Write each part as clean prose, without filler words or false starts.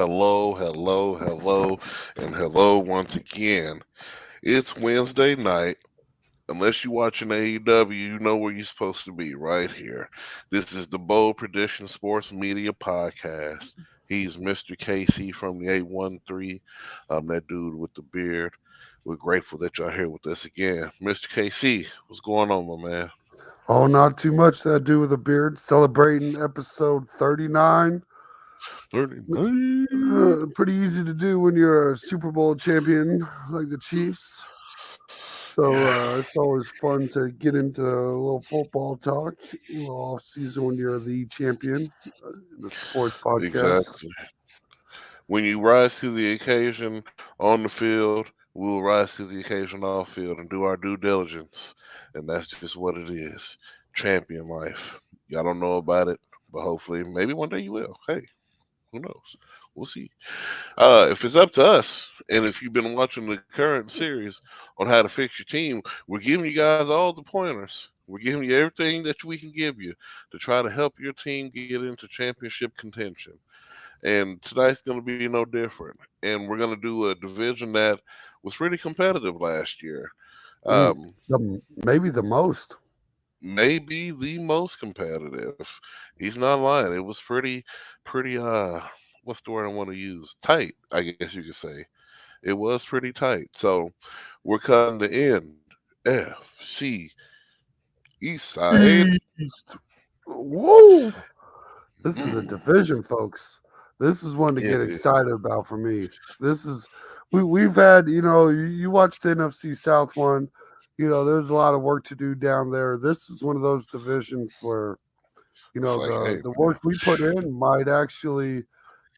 and hello once again. It's Wednesday night. Unless you're watching AEW, you know where you're supposed to be, right here. This is the Bold Prediction Sports Media Podcast. He's Mr. KC from the 813. I'm that dude with the beard. We're grateful that y'all here with us again. Mr. KC, what's going on, my man? Oh, not too much that do with a beard. Celebrating episode 39. 39. Pretty easy to do when you're a Super Bowl champion like the Chiefs. So Yeah, it's always fun to get into a little football talk, a little off season when you're the champion in the sports podcast. exactly. When you rise to the occasion on the field, we will rise to the occasion off field and do our due diligence. And that's just what it is. Champion life. Y'all don't know about it, but hopefully, maybe one day you will. Hey, who knows? We'll see. If it's up to us, and if you've been watching the current series on how to fix your team, we're giving you guys all the pointers. We're giving you everything that we can give you to try to help your team get into championship contention. And tonight's going to be no different. And we're going to do a division that was pretty competitive last year. Mm, Um, maybe the most. Maybe the most competitive. He's not lying. It was pretty, what's the word I want to use? Tight, I guess you could say. It was pretty tight. So we're cutting the NFC East side. East. Whoa! This is a Mm, division, folks. This is one to it get is. excited about for me. This is we've had, you watched the NFC South one, there's a lot of work to do down there. This is one of those divisions where, It's like, hey, the man, work we put in might actually,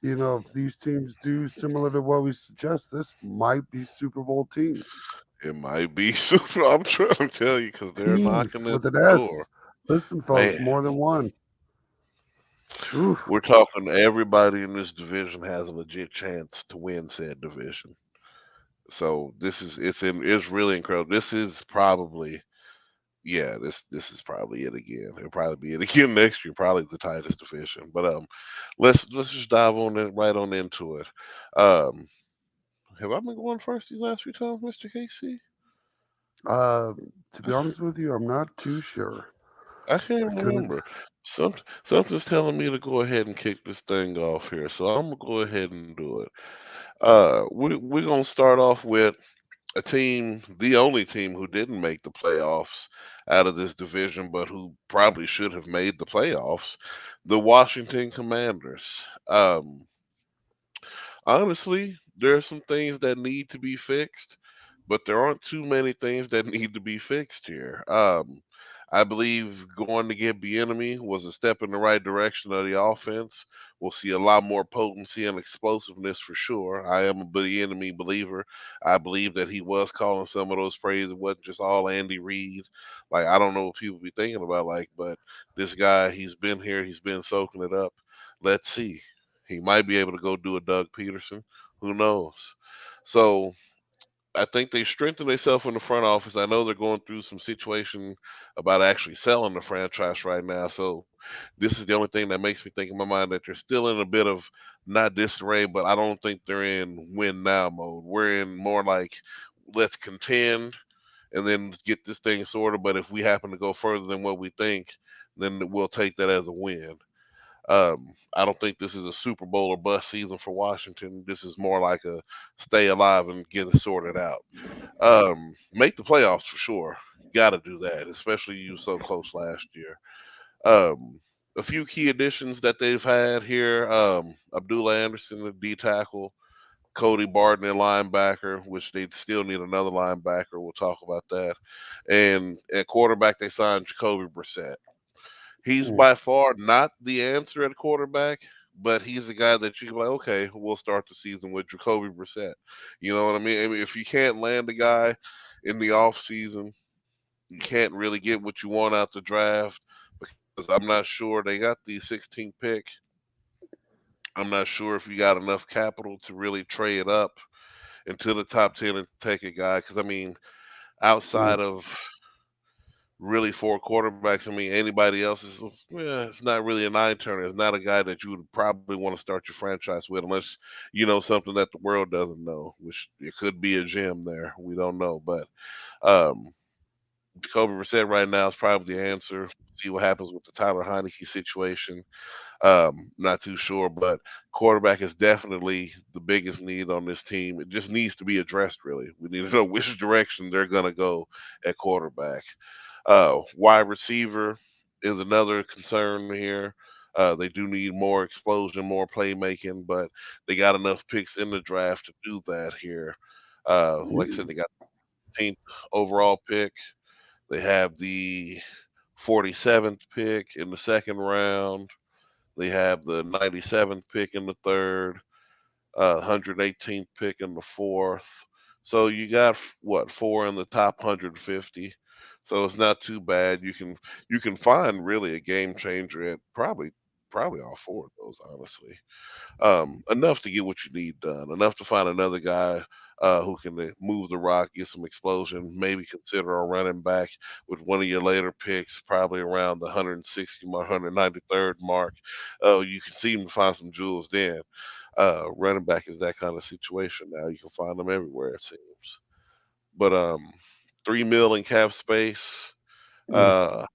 if these teams do similar to what we suggest, this might be Super Bowl teams. it might be super. I'm trying to tell you because they're knocking Teams at with an the door. S. Listen, folks, Man, more than one. Oof. we're talking everybody in this division has a legit chance to win said division. So it's really incredible. This is probably this is probably it again. It'll probably be it again next year. Probably the tightest division. But let's just dive on it right on into it. Um, have I been going first these last few times, Mister Casey? Uh, to be honest with you, I'm not too sure. I can't I couldn't. remember. Something's telling me to go ahead and kick this thing off here, so I'm gonna go ahead and do it. We're gonna start off with a team, the only team who didn't make the playoffs out of this division, but who probably should have made the playoffs, the Washington Commanders. Honestly, there are some things that need to be fixed, but there aren't too many things that need to be fixed here. I believe going to get the enemy was a step in the right direction of the offense. We'll see a lot more potency and explosiveness for sure. I am a enemy believer. I believe that he was calling some of those praise. It wasn't just all Andy Reid. Like I don't know what people be thinking about, like, but this guy, he's been here, he's been soaking it up. Let's see. He might be able to go do a Doug Peterson. Who knows? So I think they strengthened themselves in the front office. I know they're going through some situation about actually selling the franchise right now. So this is the only thing that makes me think in my mind that they're still in a bit of not disarray, but I don't think they're in win now mode. We're in more like let's contend and then get this thing sorted. But if we happen to go further than what we think, then we'll take that as a win. I don't think this is a Super Bowl or bust season for Washington. This is more like a stay alive and get it sorted out. Make the playoffs for sure. Got to do that, especially you so close last year. Um, a few key additions that they've had here: Abdullah Anderson, the D tackle, Cody Barton, a linebacker, which they still need another linebacker. We'll talk about that. And at quarterback, they signed Jacoby Brissett. He's Mm, by far not the answer at quarterback, but he's the guy that you can be like, okay, we'll start the season with Jacoby Brissett. You know what I mean? I mean, if you can't land a guy in the off season, you can't really get what you want out the draft because I'm not sure they got the 16th pick. I'm not sure if you got enough capital to really trade up into the top 10 and take a guy. Because I mean, outside mm, of really four quarterbacks. I mean, anybody else is, yeah, it's not really a nine turner. It's not a guy that you would probably want to start your franchise with unless you know something that the world doesn't know, which it could be a gem there. We don't know, but um, Jacoby Brissett right now is probably the answer. See what happens with the Tyler Heineke situation. Not too sure, but quarterback is definitely the biggest need on this team. It just needs to be addressed. Really, we need to know which direction they're going to go at quarterback. Wide receiver is another concern here. They do need more explosion, more playmaking, but they got enough picks in the draft to do that here. Like I said, they got 15th overall pick. They have the 47th pick in the second round. They have the 97th pick in the third, 118th pick in the fourth. So you got what, four in the top 150. So it's not too bad. You can find really a game changer at probably all four of those, honestly. Enough to get what you need done. Enough to find another guy who can move the rock, get some explosion. Maybe consider a running back with one of your later picks, probably around the 160 mark, 193rd mark. Oh, you can seem to find some jewels then. Running back is that kind of situation now. You can find them everywhere it seems. But 3 mil in cap space. Uh,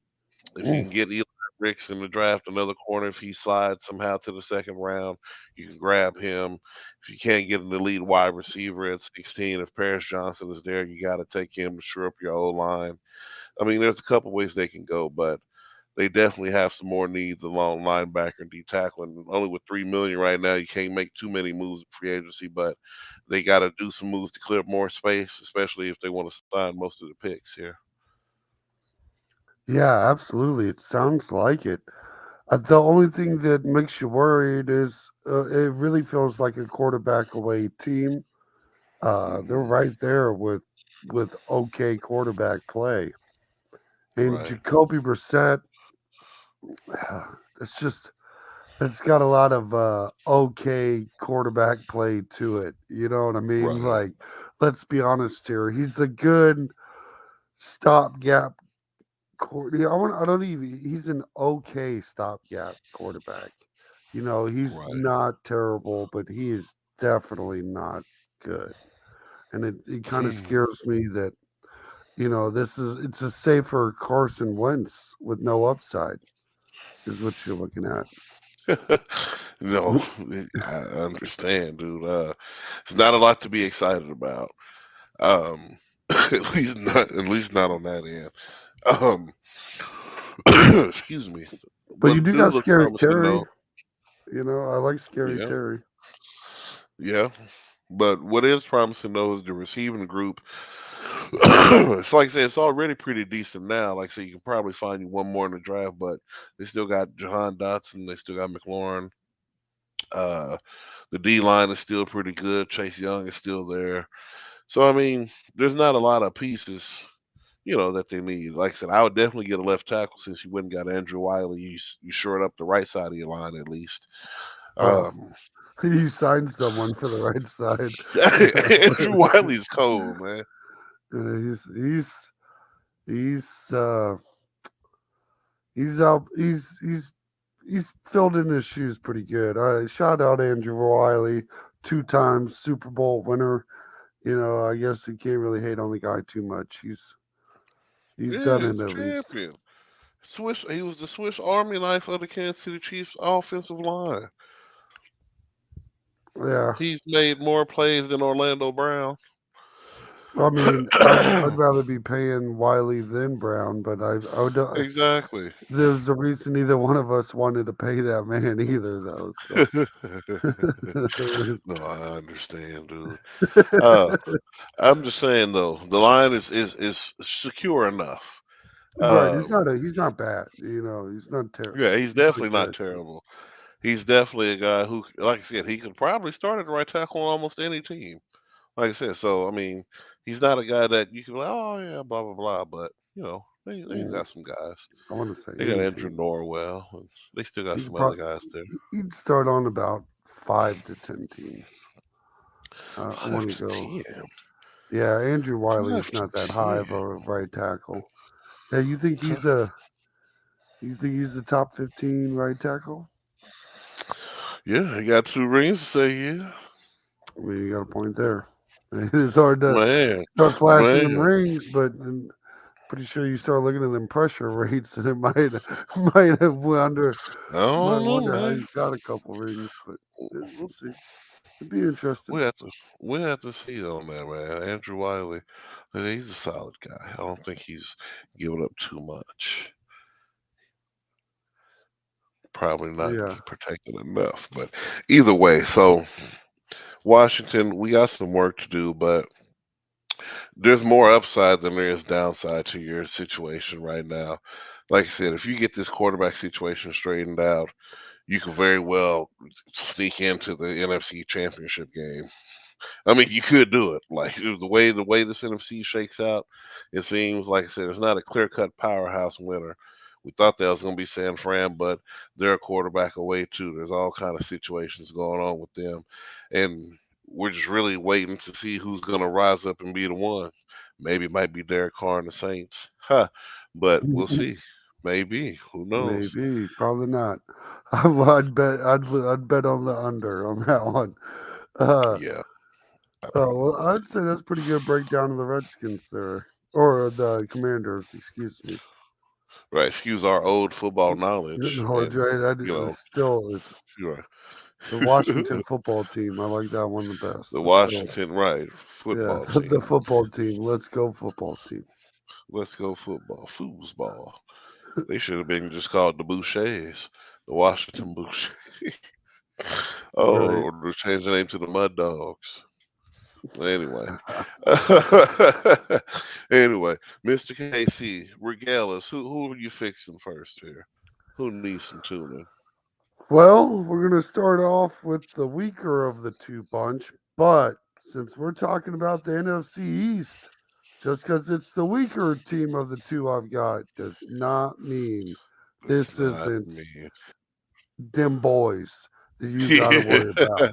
if you can get Eli Ricks in the draft, another corner, if he slides somehow to the second round, you can grab him. If you can't get an elite wide receiver at 16, if Paris Johnson is there, you got to take him to shore up your O line. I mean, there's a couple ways they can go, but they definitely have some more needs along linebacker and D tackle. And only with 3 million right now, you can't make too many moves in free agency, but they got to do some moves to clear up more space, especially if they want to sign most of the picks here. Yeah, absolutely. It sounds like it. The only thing that makes you worried is it really feels like a quarterback away team. They're Hmm. right there with okay quarterback play, and Right. Jacoby Brissett. It's just it's got a lot of okay quarterback play to it. You know what I mean? Right. Like, let's be honest here. He's a good stopgap. Yeah, I don't even. He's an okay stopgap quarterback. You know, he's Right. not terrible, but he is definitely not good. And it kind of scares me that it's a safer Carson Wentz with no upside is what you're looking at. No, I understand, dude. It's not a lot to be excited about. Um, at least not on that end. Um, excuse me. But you What do do got look Scary promising Terry. though? I like Scary Yeah, Terry. yeah. But what is promising though is the receiving group. It's like I said, it's already pretty decent now. Like I said, you can probably find you one more in the draft, but they still got Jahan Dotson, they still got McLaurin. Uh, the D line is still pretty good. Chase Young is still there. So I mean, there's not a lot of pieces, that they need. Like I said, I would definitely get a left tackle since you wouldn't got Andrew Wiley. You shored up the right side of your line at least. Oh, Um, you signed someone for the right side. Andrew Wiley's cold, man. He's he's out. He's filled in his shoes pretty good. Shout out Andrew Wiley, 2 times Super Bowl winner. I guess you can't really hate on the guy too much. He's done Yeah, it he's a at least. champion. Swiss. He was the Swiss Army knife of the Kansas City Chiefs offensive line. Yeah. He's made more plays than Orlando Brown. I mean, I'd rather be paying Wiley than Brown, but I would. Exactly. There's a reason neither one of us wanted to pay that man either, though. So, No, I understand, dude. Uh, I'm just saying though, the line is secure enough. right, Um, he's not bad. He's not terrible. yeah, he's He's not definitely not good. terrible. He's definitely a guy who, like I said, he could probably start at the right tackle on almost any team. Like I said, so I mean, he's not a guy that you can be like, oh yeah, blah blah blah. But they Mm, got some guys. I want to say They got any Andrew team. Norwell. And they still got He could some other probably guys there. he'd start on about 5 to 10 teams. I Five want to to go. ten. Yeah, Andrew Wiley Five is to not that high of ten. a right tackle. Yeah, you think he's a top 15 right tackle? Yeah, he got 2 rings to say yeah. I mean, you got a point there. It's hard to Man, start flashing them man. rings, but pretty sure you start looking at them pressure rates, and it might might have wonder I might don't know, wonder how man. he's got a couple rings, but we'll see. It'd be interesting. We have to see on that, man. Andrew Wiley, he's a solid guy. I don't think he's giving up too much. Probably not Yeah, protected enough, but either way. So Washington, we got some work to do, but there's more upside than there is downside to your situation right now. Like I said, if you get this quarterback situation straightened out, you could very well sneak into the NFC Championship game. I mean, you could do it. Like the way this NFC shakes out, it seems like I said, it's not a clear cut powerhouse winner. We thought that was going to be San Fran, but they're a quarterback away too. There's all kind of situations going on with them, and we're just really waiting to see who's going to rise up and be the one. Maybe it might be Derek Carr and the Saints, huh? But we'll see. Maybe. Who knows? maybe, probably not. I'd bet on the under on that one. Uh, Yeah, I well, probably would. I'd say that's pretty good breakdown of the Redskins there, or the Commanders. Excuse me. Right. Excuse our old football knowledge, No, and right. you know, Still, you're the right. Washington football team. I like that one the best. The The still, Washington right yeah, football the team. football team. Let's go football team. Let's go football, foosball. They should have been just called the Bouchers, the Washington Bouchers. Oh, Right. or to change the name to the Mud Dogs. Anyway, anyway, Mr. KC, regale us. Who are you fixing first here? Who needs some tuning? Well, we're gonna start off with the weaker of the two bunch, but since we're talking about the NFC East, just because it's the weaker team of the two I've got does not mean It's this not isn't me. them boys that you got to Yeah. worry about.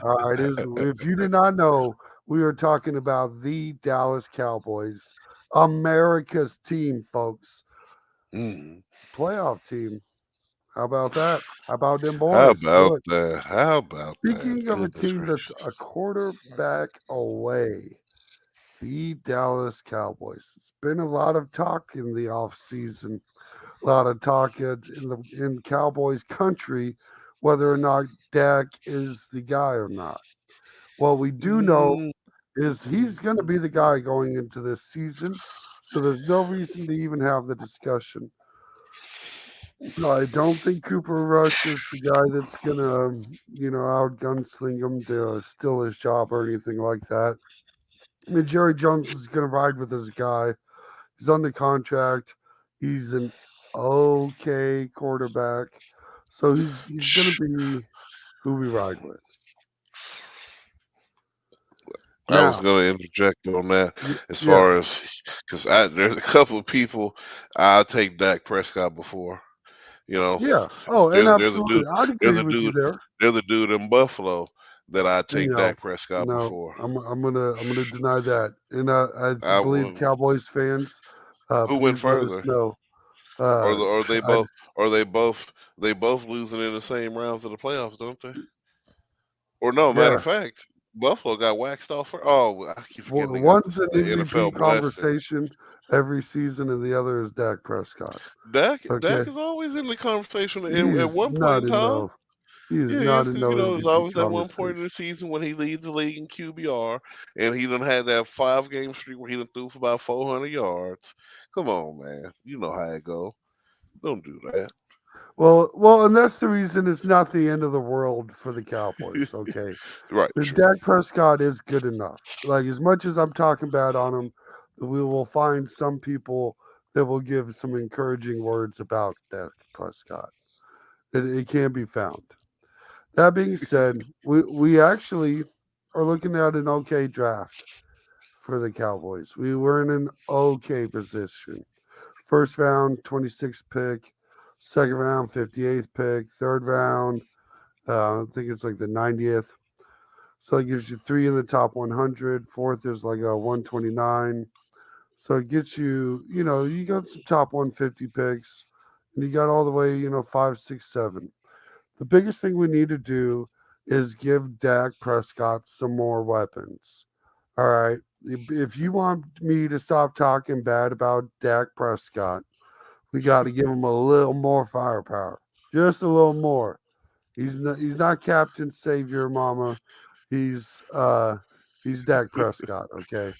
All right, is if you did not know, we are talking about the Dallas Cowboys, America's team, folks, Mm. playoff team. How about that? How about them How boys? about Look, that? How about that? speaking of a Goodness team that's a gracious. quarterback away, the Dallas Cowboys. It's been a lot of talk in the offseason, a lot of talk in Cowboys country whether or not Dak is the guy or not. What we do know Mm, is he's going to be the guy going into this season, so there's no reason to even have the discussion. I don't think Cooper Rush is the guy that's going to, out gunsling him to steal his job or anything like that. I mean, Jerry Jones is going to ride with this guy. He's under contract. He's an okay quarterback, so he's going to be who we ride with. I was Now, going to interject on that as yeah, far as because there's a couple of people I'll take Dak Prescott before. You know, yeah. Oh, and there's a dude, absolutely, I'd there's agree a with you dude, there. there's a dude in Buffalo that I take No, Dak Prescott no, before. I'm gonna deny that. And I I believe would. Cowboys fans, Who went please let us further? know. Or Uh, the, or they I, both, or they both losing in the same rounds of the playoffs, don't they? Or no, matter of yeah, fact, Buffalo got waxed off. Oh, I keep forgetting they got one's an the MVP NFL blessing. conversation every season, and the other is Dak Prescott. Dak Okay, is always in the conversation he at is one point not in in time. no, he is Yeah, he not is in because no there's MVP always that one point in the conversation. season when he leads the league in QBR, and he done had that 5 game streak where he done threw for about 400 yards. Come on, man, you know how it go. Don't do that. Well, and that's the reason it's not the end of the world for the Cowboys. Okay, Right, but true. Dak Prescott is good enough. Like as much as I'm talking bad on him, we will find some people that will give some encouraging words about Dak Prescott. It can be found. That being said, we actually are looking at an okay draft for the Cowboys. We were in an okay position. First round, 26th pick. Second round, 58th pick. Third round, I think it's like the 90th. So it gives you three in the top 100. Fourth is like a 129. So it gets you, you got some top 150 picks, and you got all the way, five, six, seven. The biggest thing we need to do is give Dak Prescott some more weapons. All right. If you want me to stop talking bad about Dak Prescott, we got to give him a little more firepower, just a little more. He's not Captain Savior Mama. He's uh he's Dak Prescott, okay?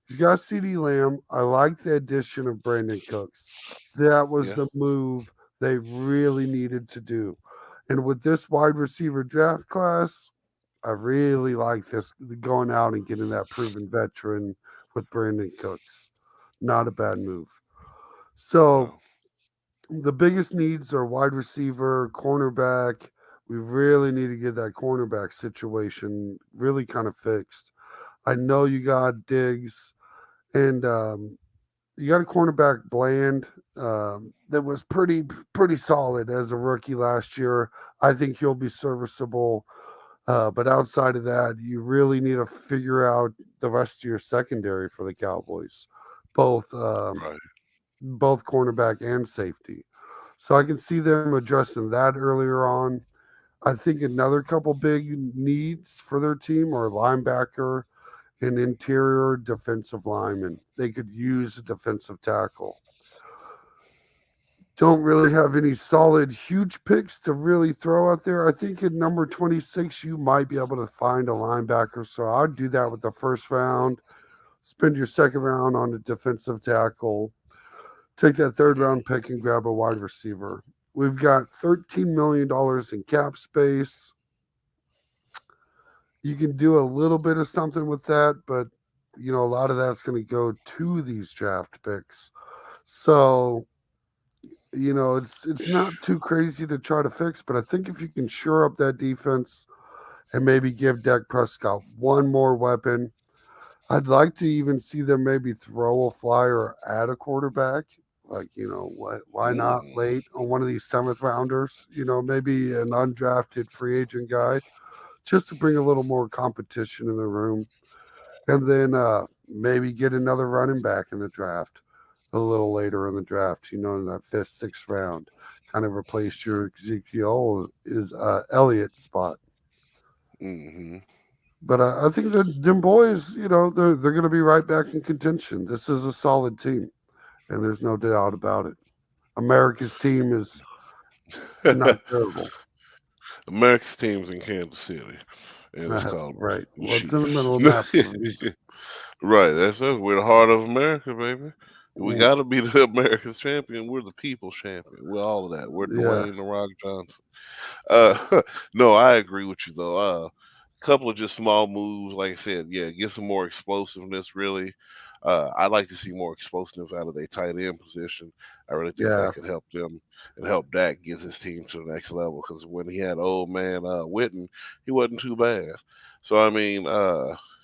He's got CD Lamb. I like the addition of Brandon Cooks. That was Yeah. the move they really needed to do. And with this wide receiver draft class, I really like this going out and getting that proven veteran with Brandon Cooks. Not a bad move. So No. the biggest needs are wide receiver, cornerback. We really need to get that cornerback situation really kind of fixed. I know you got Diggs and you got a cornerback Bland that was pretty solid as a rookie last year. I think he'll be serviceable. But outside of that, you really need to figure out the rest of your secondary for the Cowboys, both Right. both cornerback and safety. So I can see them addressing that earlier on. I think another couple big needs for their team are linebacker and interior defensive lineman. They could use a defensive tackle. Don't really have any solid huge picks to really throw out there. I think at number 26, you might be able to find a linebacker. So I'd do that with the first round. Spend your second round on a defensive tackle. Take that third round pick and grab a wide receiver. We've got $13 million in cap space. You can do a little bit of something with that, but a lot of that's going to go to these draft picks. So, it's not too crazy to try to fix, but I think if you can shore up that defense and maybe give Dak Prescott one more weapon, I'd like to even see them maybe throw a flyer at a quarterback. Like, why not Mm. late on one of these seventh rounders? Maybe an undrafted free agent guy, just to bring a little more competition in the room. And then maybe get another running back in the draft a little later in the draft, in that fifth, sixth round. Kind of replace your Ezekiel is Elliott spot. Mm-hmm. But I think that them boys, they're going to be right back in contention. This is a solid team, and there's no doubt about it. America's team is not terrible. America's team's in Kansas City, and it's called Right. the Well, it's in the middle Chiefs. of the map for a reason. Right, that's us. We're the heart of America, baby. We Mm, got to be the America's champion. We're the people's champion. We're all of that. We're yeah. Dwayne the Rock Johnson. No, I agree with you though. A couple of just small moves, like I said, yeah, get some more explosiveness. Really, I'd like to see more explosiveness out of their tight end position. I really think Yeah. that could help them and help Dak get his team to the next level. Because when he had old man Witten, he wasn't too bad. So I mean,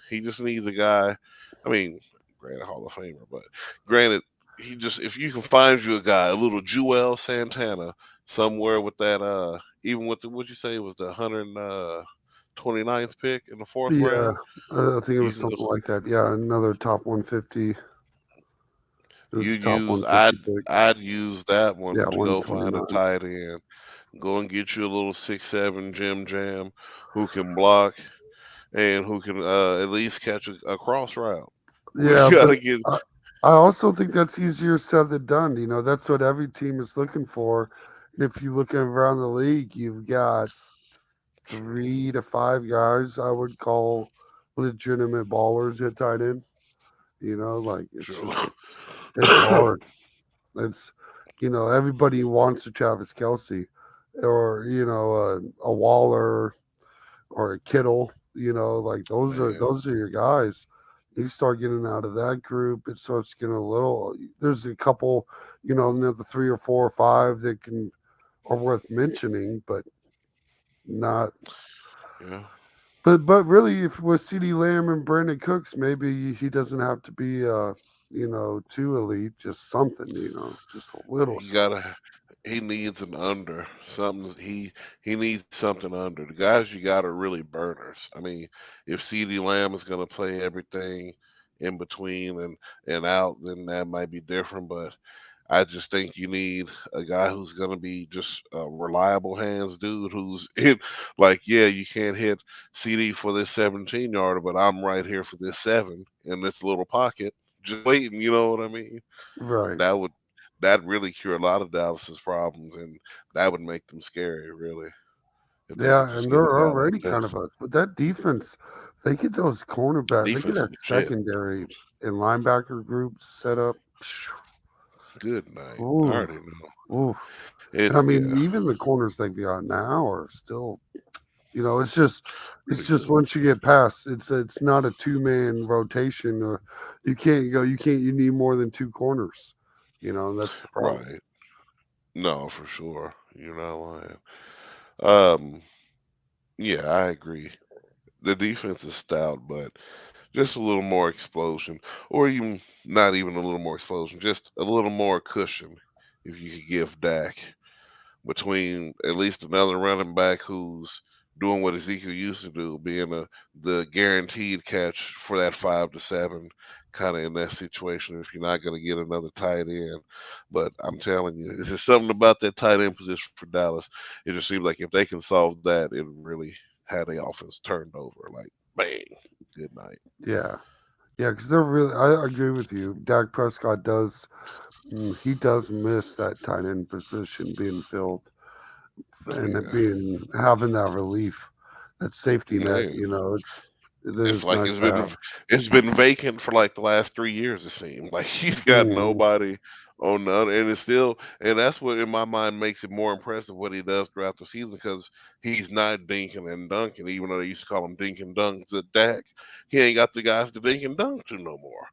he just needs a guy. I mean, granted Hall of Famer, but granted, he just if you can find you a guy, a little Joel Santana somewhere with that even with the what you say was the 129th pick in the fourth Yeah. round. I think it You was can go something like that. Yeah. Another top 150. It was you a top use 150 pick. I'd use that one Yeah. to go find a 129. tight end. Go and get you a little 6'7" Jim Jam who can block and who can at least catch a cross route. We Yeah. But gotta get I, I also think that's easier said than done. That's what every team is looking for. And if you look around the league, you've got true, 3 to 5 guys I would call legitimate ballers at tight end. Like true. it's hard. It's everybody wants a Travis Kelsey or a Waller or a Kittle. Like Man, those are your guys. You start getting out of that group, it starts getting a little. There's a couple, another 3 or 4 or 5 that can are worth mentioning, but not. yeah. But really, if with C.D. Lamb and Brandon Cooks, maybe he doesn't have to be too elite, just something, just a little He something. gotta he needs an under. Something he needs something under. The guys you got are really burners. I mean, if CeeDee Lamb is gonna play everything, in between and out, then that might be different. But I just think you need a guy who's gonna be just a reliable hands dude who's in like, yeah, you can't hit CD for this 17 yarder, but I'm right here for this seven in this little pocket, just waiting, you know what I mean? Right. That would that really cure a lot of Dallas's problems and that would make them scary, really, if they could Yeah, just and get they're a guy like already that. kind of a with that defense, they get those cornerback, they get Defense is that the shit. secondary and linebacker group set up. Good night. I Ooh, already know. ooh. And I It's mean, yeah, even the corners they've got now are still, it's pretty just good. once you get past, it's not a two-man rotation. Or you need more than two corners. That's the problem. Right. No, for sure. You're not lying. Um, yeah, I agree. The defense is stout, but just a little more explosion, or even not even a little more explosion, just a little more cushion if you could give Dak between at least another running back who's doing what Ezekiel used to do, being the guaranteed catch for that 5 to 7 kind of in that situation if you're not going to get another tight end. But I'm telling you, it's just something about that tight end position for Dallas. It just seems like if they can solve that, it really had the offense turned over. Like bang, good night. Yeah, yeah, because they're really. I agree with you. Dak Prescott does. He does miss that tight end position being filled Oh and it yeah, being having that relief, that safety net. yeah. It It's is like nice to have. it's been vacant for like the last 3 years. It seemed like he's got Mhm. nobody on none, and it's still, and that's what in my mind makes it more impressive what he does throughout the season because he's not dinking and dunking, even though they used to call him dink and dunk to Dak. He ain't got the guys to dink and dunk to no more.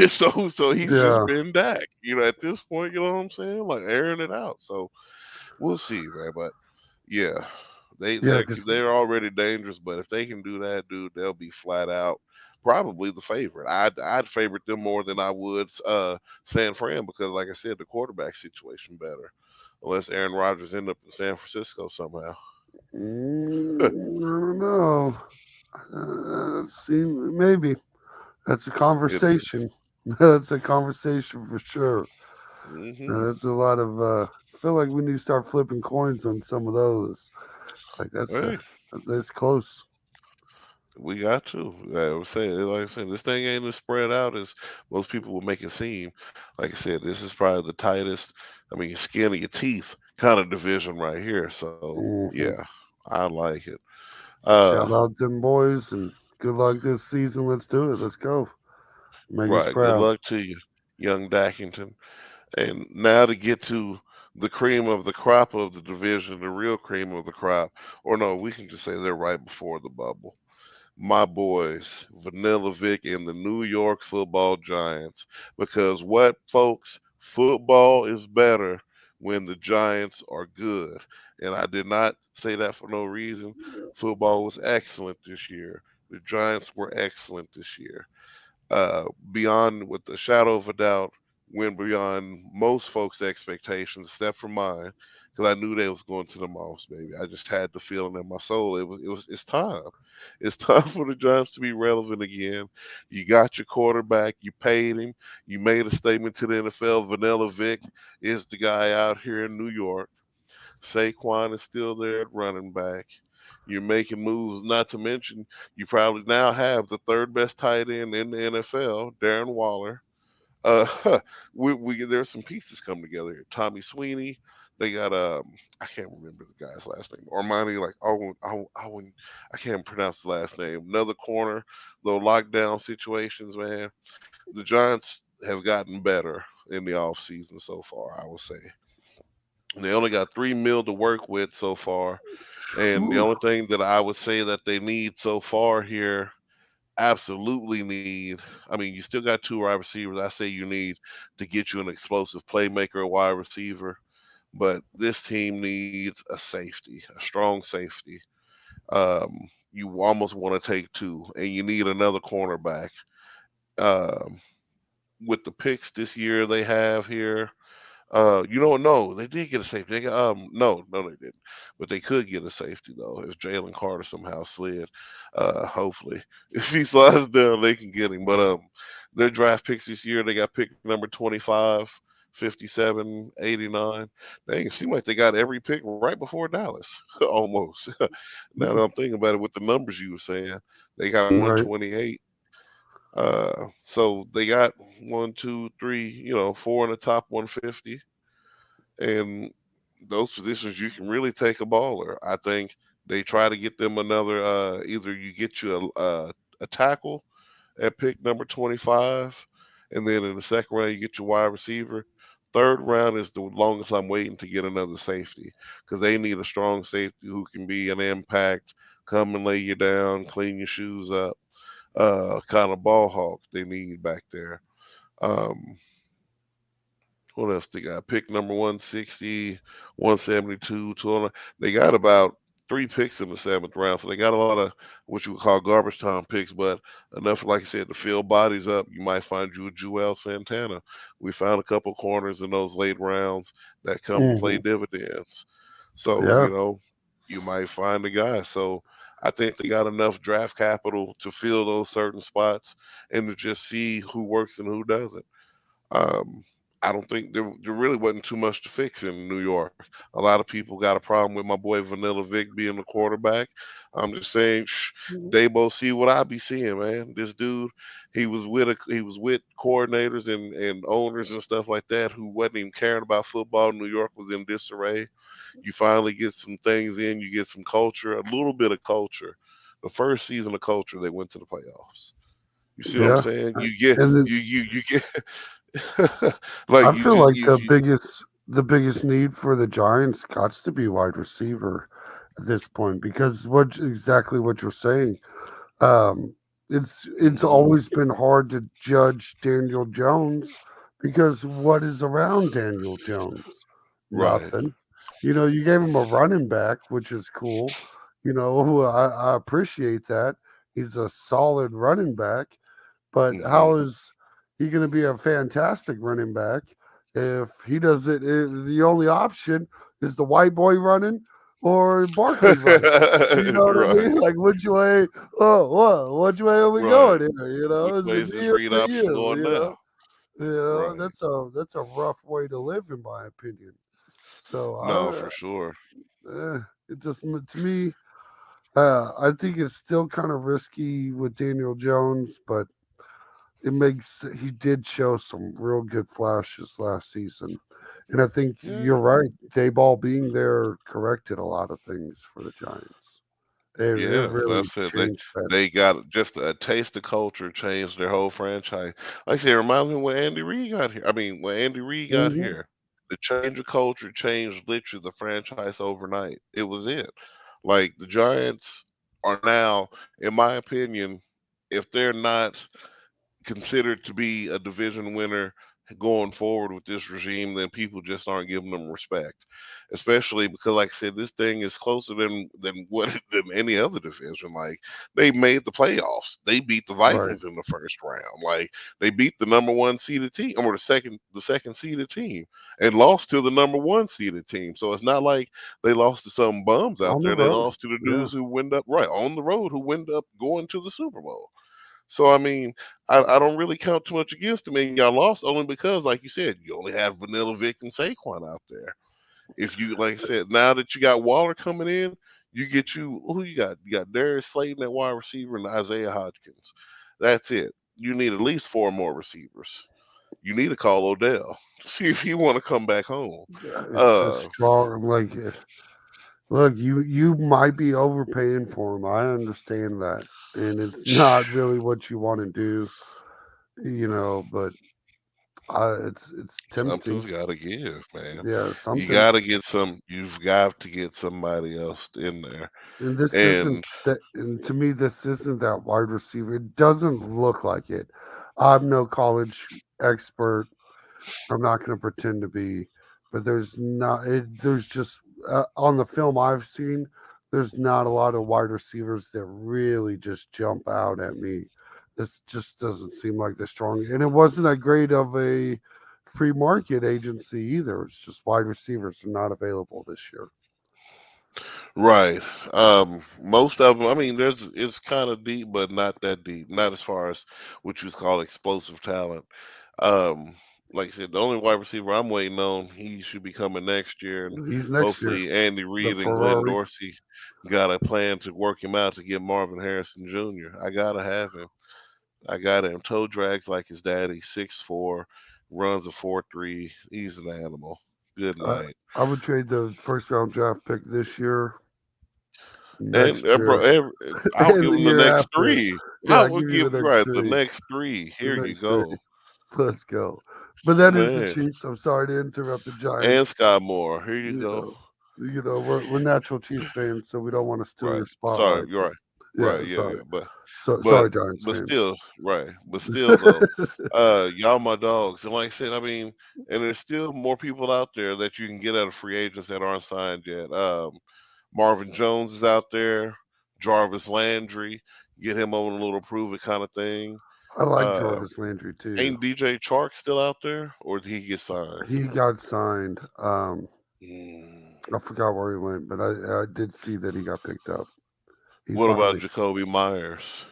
So he's just Yeah, been Dak. At this point, you know what I'm saying? Like airing it out. So we'll see, man. But yeah, yeah, because they're already dangerous, but if they can do that, dude, they'll be flat out probably the favorite. I'd favorite them more than I would San Fran because, like I said, the quarterback situation better. Unless Aaron Rodgers end up in San Francisco somehow. I don't know. See, maybe that's a It'd be. conversation. That's a conversation for sure. Hmm. That's a lot of. I feel like we need to start flipping coins on some of those. Like Hey, that's close. we got to. Like I said, this thing ain't as spread out as most people will make it seem. Like I said, this is probably the tightest. I mean, skin of your teeth kind of division right here. So yeah, Hmm. I like it. Shout out them boys and good luck this season. Let's do it. Let's go. Make us Right. Good proud. luck to you, young Dackington. And now to get to the cream of the crop of the division, the real cream of the crop, or no, we can just say they're right before the bubble. My boys, Vanilla Vic and the New York Football Giants. Because what, folks? Football is better when the Giants are good. And I did not say that for no reason. Football was excellent this year. The Giants were excellent this year, beyond with the shadow of a doubt, went beyond most folks' expectations, except for mine, because I knew they was going to the most, baby. I just had the feeling in my soul it's time. It's time for the Giants to be relevant again. You got your quarterback, you paid him, you made a statement to the NFL. Vanilla Vic is the guy out here in New York. Saquon is still there at running back. You're making moves, not to mention you probably now have the third best tight end in the NFL, Darren Waller. we there's some pieces come together here. Tommy Sweeney. They got I can't remember the guy's last name. Armani, like I can't pronounce the last name. Another corner, little lockdown situations, man. The Giants have gotten better in the off season so far, I would say. They only got 3 mil to work with so far. And the Whew. only thing that I would say that they need so far here, absolutely need. I mean, you still got two wide receivers. I say you need to get you an explosive playmaker, a wide receiver. But this team needs a safety, a strong safety. You almost want to take two, and you need another cornerback. Um, with the picks this year they have here, you don't know. They did get a safety. They got, no, they didn't. But they could get a safety though if Jalen Carter somehow slid. Hopefully, if he slides down, they can get him. But Their draft picks this year, they got pick number 25, 57, 89. Dang, it seemed like they got every pick right before Dallas, almost. Now that I'm thinking about it with the numbers you were saying, they got Right. 128. So they got one, two, three, four in the top 150, and those positions you can really take a baller. I think they try to get them another. Either you get you a tackle at pick number 25, and then in the second round you get your wide receiver. Third round is the longest I'm waiting to get another safety because they need a strong safety who can be an impact, come and lay you down, clean your shoes up, kind of ball hawk they need back there. Um, what else they got? Pick number 160, 172, 200. They got about three picks in the seventh round, so they got a lot of what you would call garbage time picks, but enough, like I said, to fill bodies up. You might find you a Joel Santana. We found a couple corners in those late rounds that come to play Hmm. dividends. So, Yeah. you might find a guy. So I think they got enough draft capital to fill those certain spots and to just see who works and who doesn't. Um, I don't think there really wasn't too much to fix in New York. A lot of people got a problem with my boy Vanilla Vic being the quarterback. I'm just saying, Dabo see what I be seeing, man. This dude, he was with coordinators and owners and stuff like that who wasn't even caring about football. New York was in disarray. You finally get some things in, you get some culture, a little bit of culture. The first season of culture, they went to the playoffs. You see what I'm Yeah. saying? You get And then you get like I you feel just like you, you the biggest need for the Giants got to be wide receiver at this point because what exactly what you're saying. Um, it's mhm, always been hard to judge Daniel Jones because what is around Daniel Jones? right. Nothing. You gave him a running back, which is cool. I appreciate that. He's a solid running back, but Mhm. how is he going to be a fantastic running back if he doesn't? If the only option is the white boy running or Barkley running. You know what I Right, mean? Like, which way? Oh, what? Which way are we right. going here? Which Is way it is me this or read is it option you? going now? Right. That's a rough way to live, in my opinion. So No, for sure. it just to me, I think it's still kind of risky with Daniel Jones, but he did show some real good flashes last season. And I think you're Yeah. right. Dayball being there corrected a lot of things for the Giants. It Yeah, really that's it. changed that. They got just a taste of culture, changed their whole franchise. Like I said, it reminds me when Andy Reid got here. I mean, when Andy Reid got Hmm. here, the change of culture changed literally the franchise overnight. It was it. Like the Giants are now, in my opinion, if they're not considered to be a division winner going forward with this regime, then people just aren't giving them respect. Especially because, like I said, this thing is closer than what than any other division. Like they made the playoffs, they beat the Right. Vikings in the first round. Like they beat the number one seeded team or the second seeded team and lost to the number one seeded team. So it's not like they lost to some bums out On the there. They road. lost to the Yeah. dudes who wind up right on the road who wind up going to the Super Bowl. So I mean, I don't really count too much against them, and y'all lost only because, like you said, you only have Vanilla Vic and Saquon out there. If you, like I said, now that you got Waller coming in, you get you who you got? You got Darius Slayton at wide receiver and Isaiah Hodgkins. That's it. You need at least four more receivers. You need to call Odell to see if he want to come back home. It's a Uh, strong like look, you might be overpaying for him. I understand that. And it's not really what you want to do, but it's tempting. something's got to give, man. Yeah, You something. got to get some. You've got to get somebody else in there. And this isn't And that, and to me, this isn't that wide receiver. It doesn't look like it. I'm no college expert. I'm not going to pretend to be, but there's just on the film I've seen, there's not a lot of wide receivers that really just jump out at me. This just doesn't seem like the strong, and it wasn't that great of a free market agency either. It's just wide receivers are not available this year. Right. Most of them. I mean, there's it's kind of deep, but not that deep. Not as far as what you call explosive talent. Um, like I said, the only wide receiver I'm waiting on, he should be coming next year, and He's next year. hopefully Andy The Reid and Glenn Ferrari. Dorsey got a plan to work him out to get Marvin Harrison Jr. I gotta have him. I got him. Toe drags like his daddy, 6'4", runs a 4.3. He's an animal. Good I, night. I would trade the first round draft pick this year, And next bro, year, I'll and give the him the year next after. three. Yeah, I I will give you the give you next right the three. next three. The Here you next three. go, Let's go. But that is the man. Chiefs. I'm sorry to interrupt the And Giants. Scott Moore. Here you You go. know, we're natural Chiefs fans, so we don't want to steal Right. your Sorry. spotlight. You're But right. yeah, Right. Yeah. sorry. Yeah. So But sorry, Giants but fans. still, right. But still though, y'all my dogs. And like I said, I mean, and there's still more people out there that you can get out of free agents that aren't signed yet. Marvin Jones is out there. Jarvis Landry, get him on a little prove it kind of thing. I like Uh, Jarvis Landry too. ain't DJ Chark still out there, or did he get signed? He got signed. Mm. I forgot where he went, but I did see that he got picked up. He What about finally. Jacoby Myers?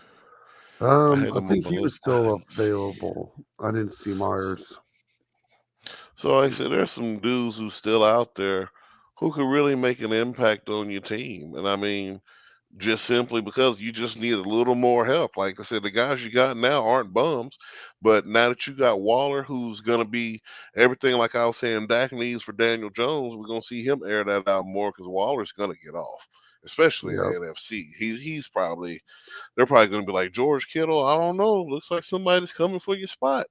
I had I him on think my he was list. I still didn't see. available. I didn't see Myers. So like I said, there's some dudes who's still out there who could really make an impact on your team. And I mean, just simply because you just need a little more help. Like I said, the guys you got now aren't bums, but now that you got Waller, who's gonna be everything like I was saying Dak needs for Daniel Jones, we're gonna see him air that out more because Waller's gonna get off, especially in Yeah, the NFC. He's probably they're probably gonna be like George Kittle. I don't know. Looks like somebody's coming for your spot.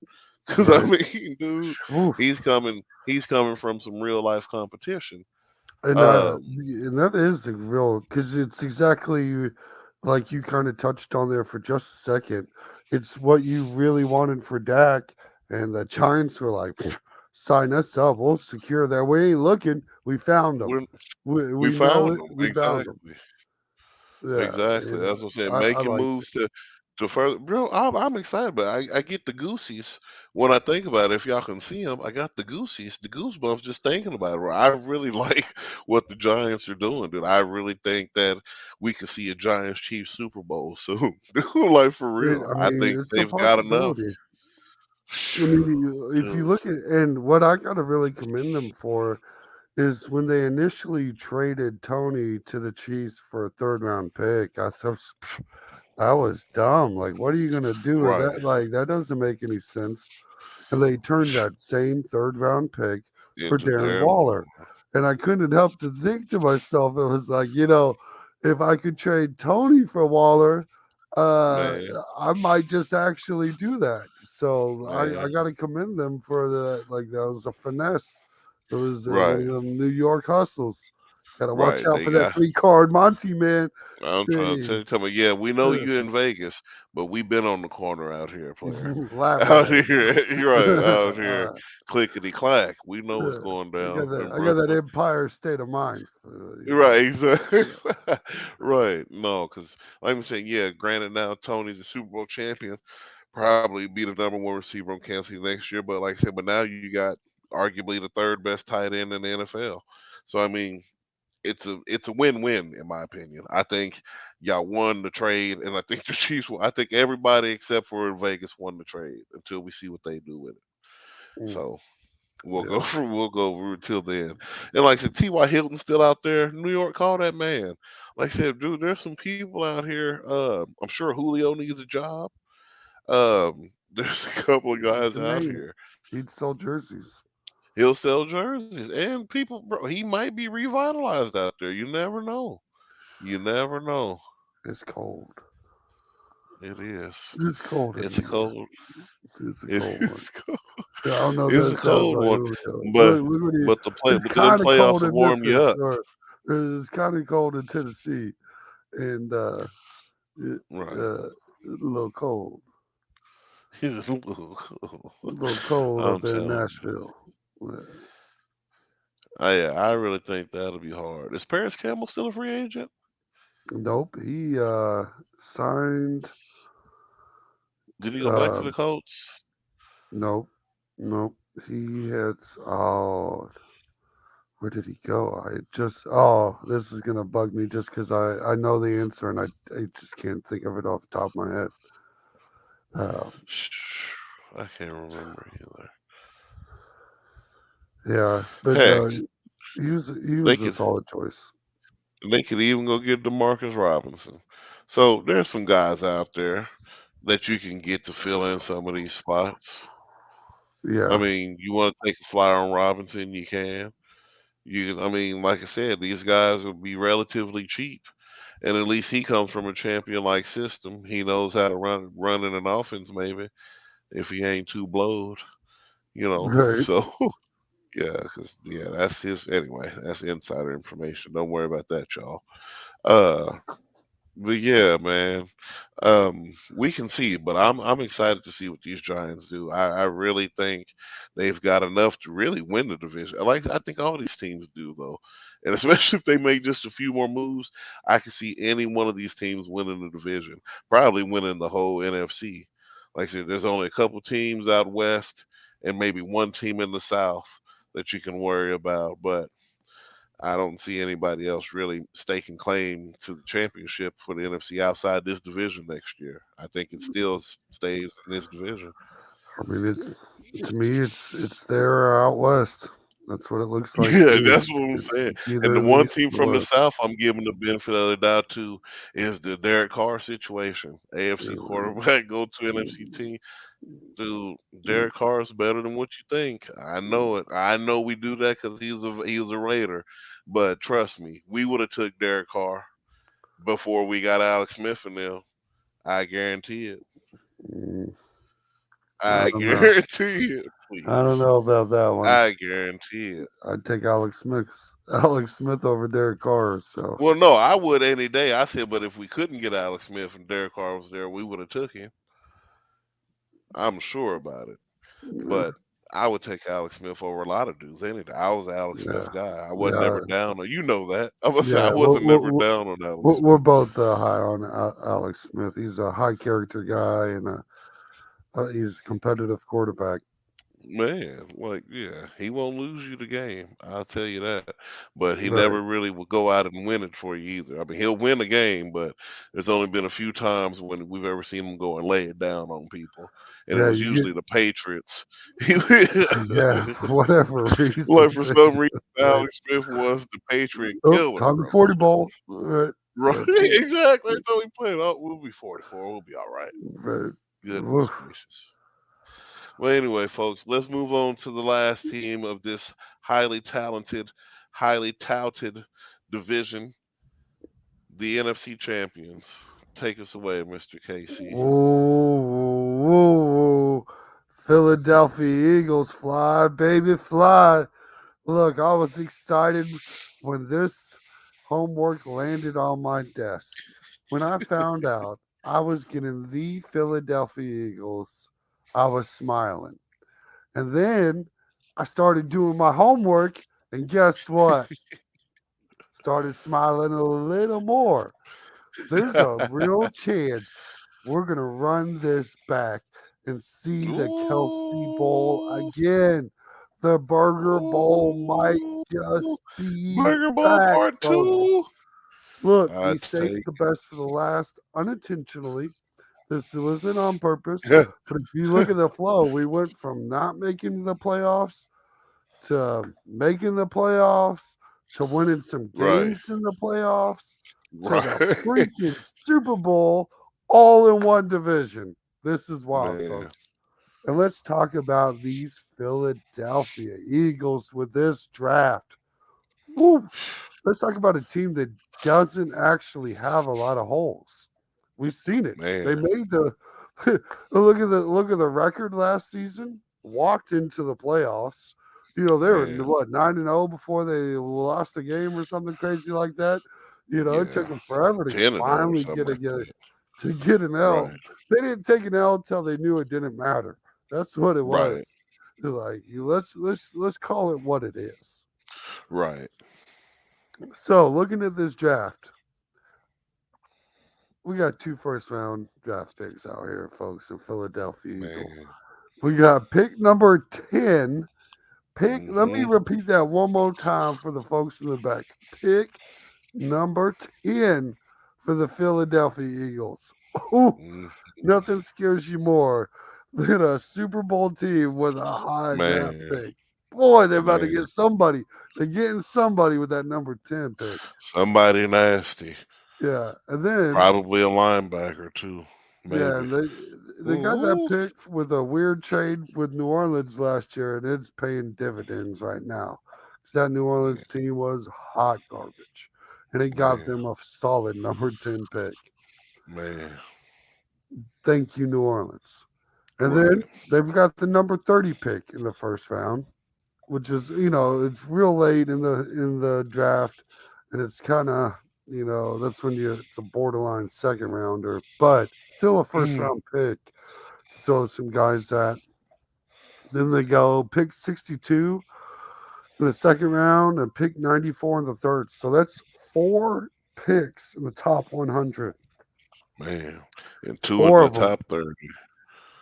Because I right. mean, dude, Oof. he's coming. He's coming from some real life competition. And Um, that is the real because it's exactly like you kind of touched on there for just a second. It's what you really wanted for Dak, and the Giants were like, "Pfft, sign us up, we'll secure that. We ain't looking. We found them. we're we We know found it. him We found them. exactly. Yeah, Exactly. and That's what I'm saying. I Making like moves to further, bro. I'm excited, but I get the goosies when I think about it. If y'all can see them, I got the goosies, the goosebumps just thinking about it. Bro. I really like what the Giants are doing, dude. I really think that we could see a Giants Chiefs Super Bowl soon. Dude, like for it. real. I I mean, think it's a they've got enough. possibility. I mean, if you Dude, look at and what I gotta really commend them for is when they initially traded Tony to the Chiefs for a third round pick. I thought that was dumb. Like, what are you gonna do with right. that? Like, that doesn't make any sense. And they turned that same third round pick for Into Darren Darren Waller. Waller, And I couldn't help to think to myself, it was like, if I could trade Tony for Waller, uh, man, I might just actually do that. So I man. got to commend them for the like that was a finesse. It was one Right, of them New York hustles. Got to watch right. out They for that got 3 card Monty man. I'm trying to Say, tell me, yeah, we know you in Vegas, but we been on the corner out here, player. laugh Out at here, you're right, out here, it. clickety clack. We know what's Yeah, going I got down that. in I got that Brooklyn. Empire state of mind. Right, exactly. Yeah. Right. No, because like I'm saying, yeah, granted now Tony's a Super Bowl champion, probably be the number one receiver on Kansas City next year. But like I said, but now you got arguably the third best tight end in the NFL. So I mean, it's a win-win in my opinion. I think y'all won the trade, and I think the Chiefs. I think everybody except for Vegas won the trade until we see what they do with it. Mm, So we'll go yeah. for we'll go through till then. And like I said, T.Y. Hilton's still out there. New York, call that man. Like I said, dude, there's some people out here. I'm sure Julio needs a job. There's a couple of Just guys a out name. here. He'd sell jerseys. He'll sell jerseys, and people, bro, he might be revitalized out there. You never know. You never know. It's cold. It is. It's cold It's a anymore. cold. It's a It cold one. is. Cold. Yeah, I don't know if It's that a sounds cold like one, Julio. but Look what he. but the play, It's but them kind of playoffs cold will in warm you Memphis, up. or it's kind of cold in Tennessee, and it, Right. uh, it's a little cold. He's a little cold. A little cold up I'm there in telling you. Nashville. Yeah. I really think that'll be hard. Is Paris Campbell still a free agent? Nope. He signed. Did he go back to the Um, Colts? nope. Nope. He had. Oh, Where did he go? This is gonna bug me just because I know the answer and I just can't think of it off the top of my head. Uh, I can't remember either. yeah, but Heck, he they was a could solid choice. they could even go get Demarcus Robinson. So there's some guys out there that you can get to fill in some of these spots. I Yeah, mean, you want to take a flyer on Robinson, you can. I mean, like I said, these guys would be relatively cheap, and at least he comes from a champion-like system. He knows how to run in an offense, maybe if he ain't too blowed, you know. right. So yeah, because yeah, that's his anyway. That's insider information. Don't worry about that, y'all. Uh, but yeah, man, we can see, but I'm excited to see what these Giants do. I really think they've got enough to really win the division. Like I think all these teams do, though, and especially if they make just a few more moves, I can see any one of these teams winning the division, probably winning the whole NFC. Like I said, there's only a couple teams out west and maybe one team in the south that you can worry about, but I don't see anybody else really staking claim to the championship for the NFC outside this division next year. I think it still stays in this division. I mean, it's to me, it's there or out west. That's what it looks like to Yeah, me. that's what I'm saying. It's And either the in the one east team or the from the west. South I'm giving the benefit of the doubt to is the Derek Carr situation. AFC Uh, quarterback go to NFC team. Dude, Derek Carr is better than what you think. I know it. I know we do that because he was a Raider. But trust me, we would have took Derek Carr before we got Alex Smith in there. I guarantee it. mm, I I don't know. guarantee it. I don't Please. know about that one. I guarantee it. I'd take Alex Smith over Derek Carr. So Well, no, I would any day. I said, but if we couldn't get Alex Smith and Derek Carr was there, we would have took him. I'm sure about it. yeah, But I would take Alex Smith over a lot of dudes any day. I was an Alex yeah, Smith guy. I wasn't yeah. never down on you know that. I was I Yeah, wasn't never down on Alex we're Smith. both high on Alex Smith. He's a high character guy and he's a competitive quarterback. Man, like, yeah, he won't lose you the game. I'll tell you that. But he never Right. really will go out and win it for you either. I mean, he'll win a game, but there's only been a few times when we've ever seen him go and lay it down on people, and it Yeah, was you get usually the Patriots. yeah, for whatever Like reason. for some reason, Right. Alex Smith was the Patriot Oh, killer, time to bro. 40 ball. Right. Right, That's it. exactly. That's how we played. Oh, we'll be 44. We'll be all right. Right. Goodness Oof. gracious. Well, anyway, folks, let's move on to the last team of this highly talented, highly touted division, the NFC champions. Take us away, Mr. KC. Whoa. Philadelphia Eagles fly, baby, fly. Look, I was excited when this homework landed on my desk. When I found out I was getting the Philadelphia Eagles, I was smiling. And then I started doing my homework, and guess what? Started smiling a little more. There's a real chance we're going to run this back and see the Kelsey Bowl Ooh, again. The Burger Bowl might ooh, just be Burger Ball back, Part folks. 2. Look, we I'd saved take the best for the last unintentionally. This wasn't on purpose. it. But if you look at the flow, we went from not making the playoffs to making the playoffs to winning some Right, games in the playoffs to the right. freaking Super Bowl all in one division. This is wild, Man, folks. And let's talk about these Philadelphia Eagles with this draft. Woo. Let's talk about a team that doesn't actually have a lot of holes. We've seen it. They man, made the look at the record last season. Walked into the playoffs. You know they were man. what 9-0 before they lost a game or something crazy like that. You know it Yeah, took them forever to 10-0 or finally something like get that. to get an L. Right, They didn't take an L until they knew it didn't matter. That's what it right, was. They're like let's call it what it is. right. So looking at this draft, we got two first round draft picks out here, folks, in Philadelphia Eagle. Man, We got pick number 10, Pick, let me Mm-hmm. repeat that one more time for the folks in the back. Pick number 10 for the Philadelphia Eagles. Ooh, Mm, nothing scares you more than a Super Bowl team with a high draft man, pick. Boy, they're about to man, get somebody. They're getting somebody with that number 10 pick. somebody nasty. Yeah. And then, Probably a linebacker too, yeah, maybe. they got that Ooh, pick with a weird trade with New Orleans last year, and it's paying dividends right now. 'Cause that New man, Orleans team was hot garbage. And it got man, them a solid number 10 pick. man. Thank you, New Orleans. And then Right. they've got the number 30 pick in the first round, which is, it's real late in the draft, and it's kind of, that's when it's a borderline second rounder, but still a first Mm, round pick to throw some guys at. Then they go pick 62 in the second round and pick 94 in the third. So that's four picks in the top 100. man. And two in Four the of them. top 30.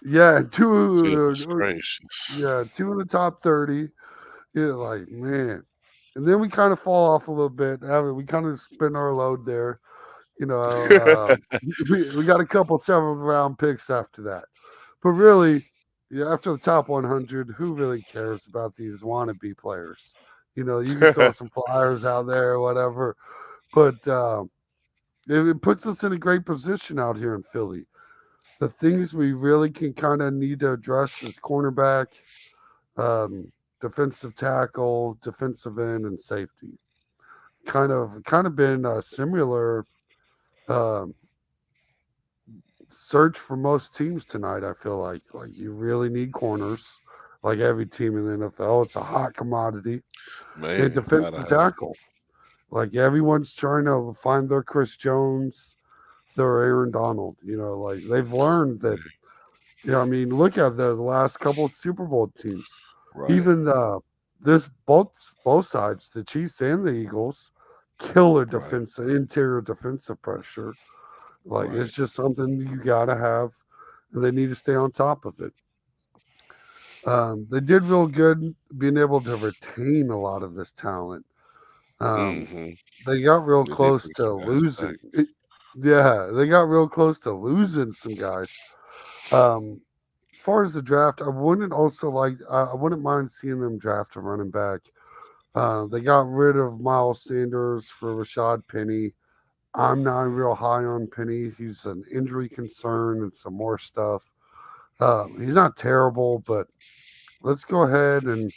Yeah, and Goodness gracious. two in the top 30. Yeah, like, man. And then we kind of fall off a little bit. We kind of spin our load there. You know, we got a couple seventh round picks after that. But really, yeah, after the top 100, who really cares about these wannabe players? You can throw some flyers out there or whatever. But it puts us in a great position out here in Philly. The things we really can kind of need to address is cornerback, um, defensive tackle, defensive end, and safety. Kind of been a similar um, search for most teams tonight. I feel like you really need corners, like every team in the NFL. It's a hot commodity, and Man, gotta defensive have tackle. Like everyone's trying to find their Chris Jones, their Aaron Donald. Like they've learned that. man. Yeah, I mean, look at the last couple of Super Bowl teams. Right, Even this both sides, the Chiefs and the Eagles, killer right, interior defensive pressure. Like it's right. just something you gotta have, and they need to stay on top of it. They did real good being able to retain a lot of this talent. Um, Mm-hmm. they got real They did close bring to some guys losing. back. Yeah, they got real close to losing some guys. As far as the draft, I wouldn't mind seeing them draft a running back. They got rid of Miles Sanders for Rashad Penny. I'm not real high on Penny. He's an injury concern and some more stuff. He's not terrible, but let's go ahead and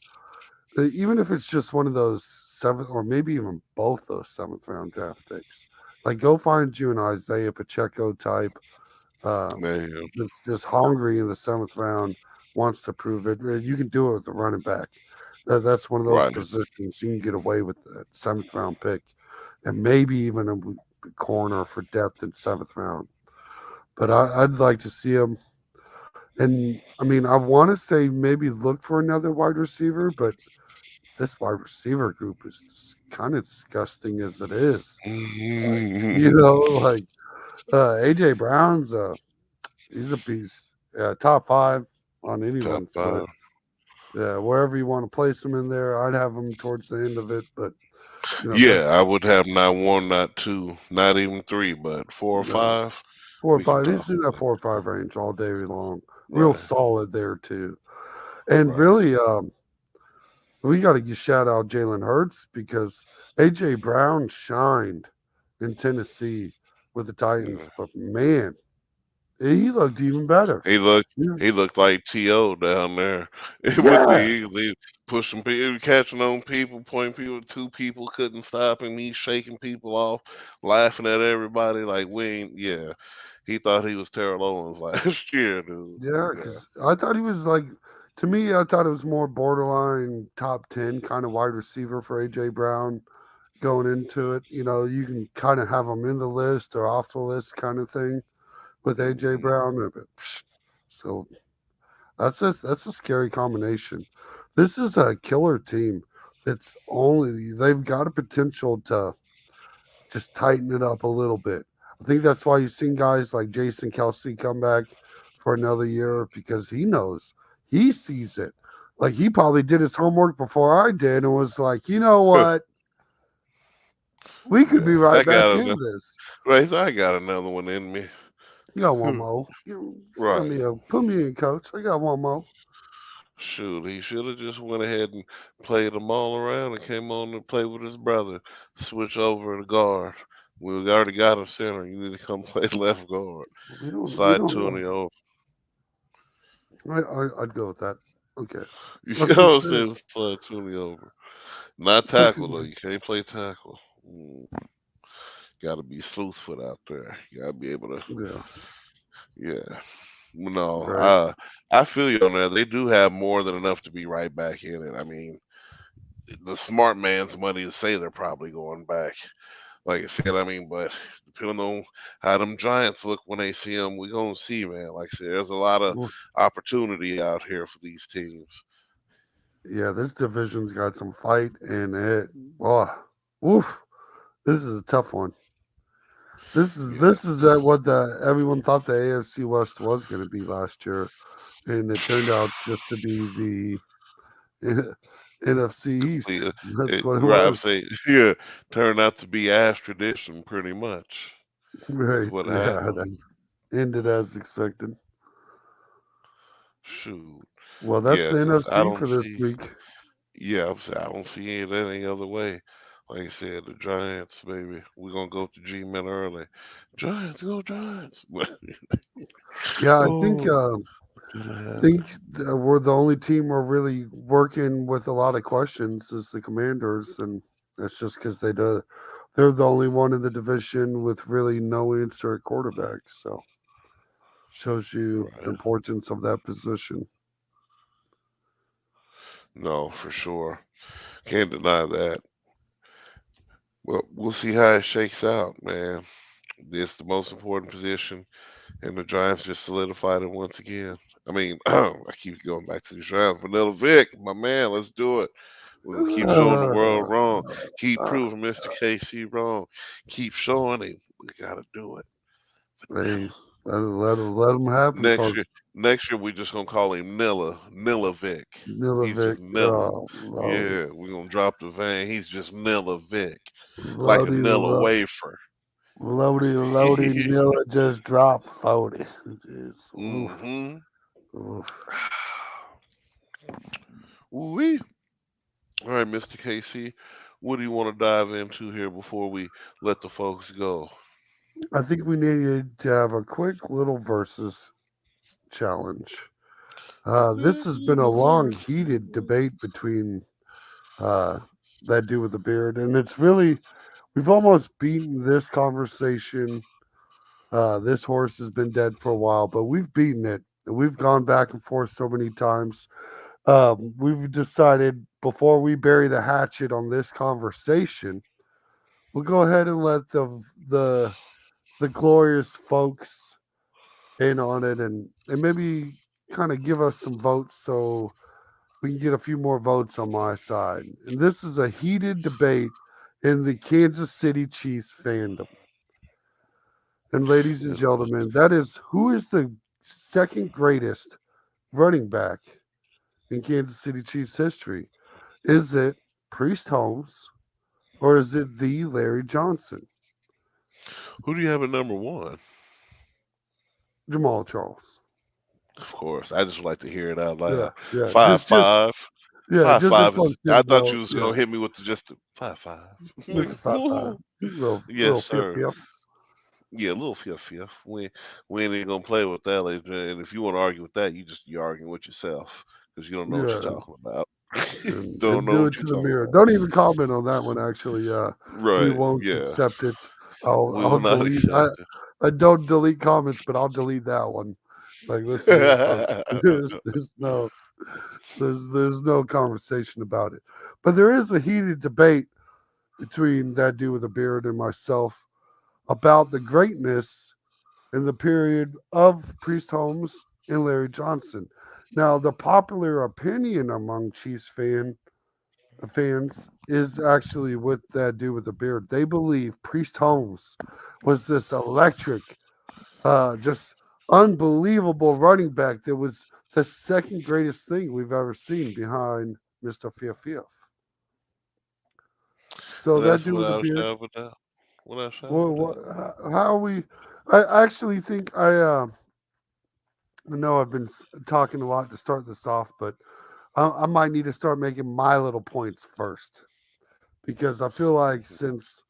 even if it's just one of those seventh or maybe even both those seventh round draft picks, like go find you an Isaiah Pacheco type, um, Man, just hungry in the seventh round, wants to prove it. You can do it with the running back. That's one of those right. positions you can get away with the seventh round pick, and maybe even a corner for depth in seventh round. But I'd like to see him. And I mean, I want to say maybe look for another wide receiver, but this wide receiver group is just kind of disgusting as it is. Like, like AJ Brown's he's a beast. Yeah, top five on Top anyone's five. list. Yeah, wherever you want to place him in there, I'd have him towards the end of it. But Yeah, that's I would have not one, not two, not even three, but four or no five. 4 or We can 5. He's talk in that about 4 or 5 range all day long. it. Real Right, solid there too. And right. really, we got to shout out Jalen Hurts because AJ Brown shined in Tennessee with the Yeah. Titans. But man, he looked even better. He looked Yeah, he looked like T.O. down there with the yeah, Eagles. He pushing people, catching on people, pointing people. Two people couldn't stop him. He's shaking people off, laughing at everybody like we ain't. Yeah, he thought he was Terrell Owens last year, dude. yeah. Yeah, Because I thought he was like, to me, I thought it was more borderline top 10 kind of wide receiver for AJ Brown going into it. You can kind of have him in the list or off the list kind of thing with AJ hmm, Brown. So that's a scary combination. This is a killer team. They've got a potential to just tighten it up a little bit. I think that's why you've seen guys like Jason Kelsey come back for another year because he knows he sees it. Like he probably did his homework before I did and was like, you know what? We could be Yeah, right I back got into another. this. Right, so I got another one in me. You got one more. You send Right. me a put me in, coach. I got one more. Shoot, he should have just went ahead and played them all around and came on to play with his brother. Switch over to guard. We already got a center. You need to come play left guard. We Slide don't know. Tony over. I'd go with that. Okay. You I was know gonna what I'm say saying? Slide Tony over. Not I was tackle gonna though. say, You can't play tackle. Got to be sleuthfoot out there. You got to be able to. yeah, Yeah. No, right. I feel you on that. They do have more than enough to be right back in it. I mean, the smart man's money to say they're probably going back. Like I said, I mean, but depending on how them Giants look when they see them, we gonna see, man. Like I said, there's a lot of Oof. opportunity out here for these teams. Yeah, this division's got some fight in it. Oh, oof. This is a tough one. Yeah, This is what the everyone thought the AFC West was going to be last year, and it turned out just to be the NFC East. completely. That's what it Right, I'm was. saying, yeah, turned out to be Ash tradition, pretty much. Is Right. what Yeah, happened. that ended as expected. Shoot, Well, that's yeah, the because I NFC don't for this see. week. Yeah, I'm saying I don't see it any other way. Like I said, the Giants, baby. We're gonna go to G-Men early. Giants, go Giants. Yeah, Oh, gonna think happen. we're the only team we're really working with a lot of questions is the Commanders, and that's just because they're the only one in the division with really no answer at quarterback. So shows you the Right. importance of that position. No, for sure. Can't deny that. Well, we'll see how it shakes out, man. It's the most important position, and the Giants just solidified it once again. I mean, I keep going back to the Giants. Vanilla Vic, my man, let's do it. We're gonna keep showing the world wrong. Keep proving Mr. KC wrong. Keep showing him. We gotta do it. Hey, Vanilla. let them happen, Next folks. year, next year we just gonna call him Nilla Vic. He's Nilovic, just Nilla. oh, Lordy, Yeah, we're gonna drop the vein. He's just Nilla Vic, like a Lodi, Nilla wafer. Lodi, Nilla just dropped 40. Jeez. Oof, Mm-hmm. oof. Ooh-wee. All right, Mr. Casey, what do you want to dive into here before we let the folks go? I think we needed to have a quick little versus challenge. This Quick has been a little long, verse. heated debate between uh, that dude with the beard, and it's really we've almost beaten this conversation. This horse has been dead for a while, but we've beaten it. We've gone back and forth so many times. We've decided before we bury the hatchet on this conversation, we'll go ahead and let the glorious folks in on it and maybe kind of give us some votes so we can get a few more votes on my side. And this is a heated debate in the Kansas City Chiefs fandom. And ladies and Yes. gentlemen, that is who is the second greatest running back in Kansas City Chiefs history? Is it Priest Holmes or is it the Larry Johnson? Who do you have at number one? Jamal Charles. Of course. I just would like to hear it out Yeah, loud. yeah. Five Just five. yeah, Five just for five fun is. I too, thought you though. was Yeah. gonna hit me with the just the 5-5. Mr. Five Five. Yes, Little fifth sir. fifth. Yeah, a little fifth. We ain't even gonna play with that, ladies and gentlemen. And if you want to argue with that, you're arguing with yourself because you don't know what you're Yeah. talking about. Don't And know do what it you're to the talking mirror. about. Don't even comment on that one. Actually, we Right? won't Yeah. accept it. We I'll will not delete. accept I don't delete comments, but I'll delete that one. Like, listen here, folks. it. There's no conversation about it. But there is a heated debate between that dude with a beard and myself about the greatness in the period of Priest Holmes and Larry Johnson. Now, the popular opinion among fans is actually with that dude with the beard. They believe Priest Holmes was this electric, just unbelievable running back that was the second greatest thing we've ever seen behind Mr. Fiaf. So that That's dude with the without a beard. shadow of a doubt. Without a shadow of a What, doubt. how are we? I actually think I know I've been talking a lot to start this off, but I might need to start making my little points first because I feel like since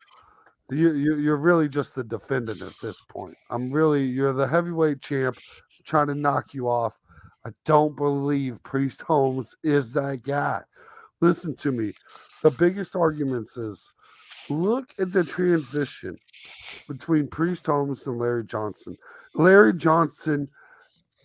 you're really just the defendant at this point. You're the heavyweight champ. I'm trying to knock you off. I don't believe Priest Holmes is that guy. Listen to me. The biggest arguments is look at the transition between Priest Holmes and Larry Johnson. Larry Johnson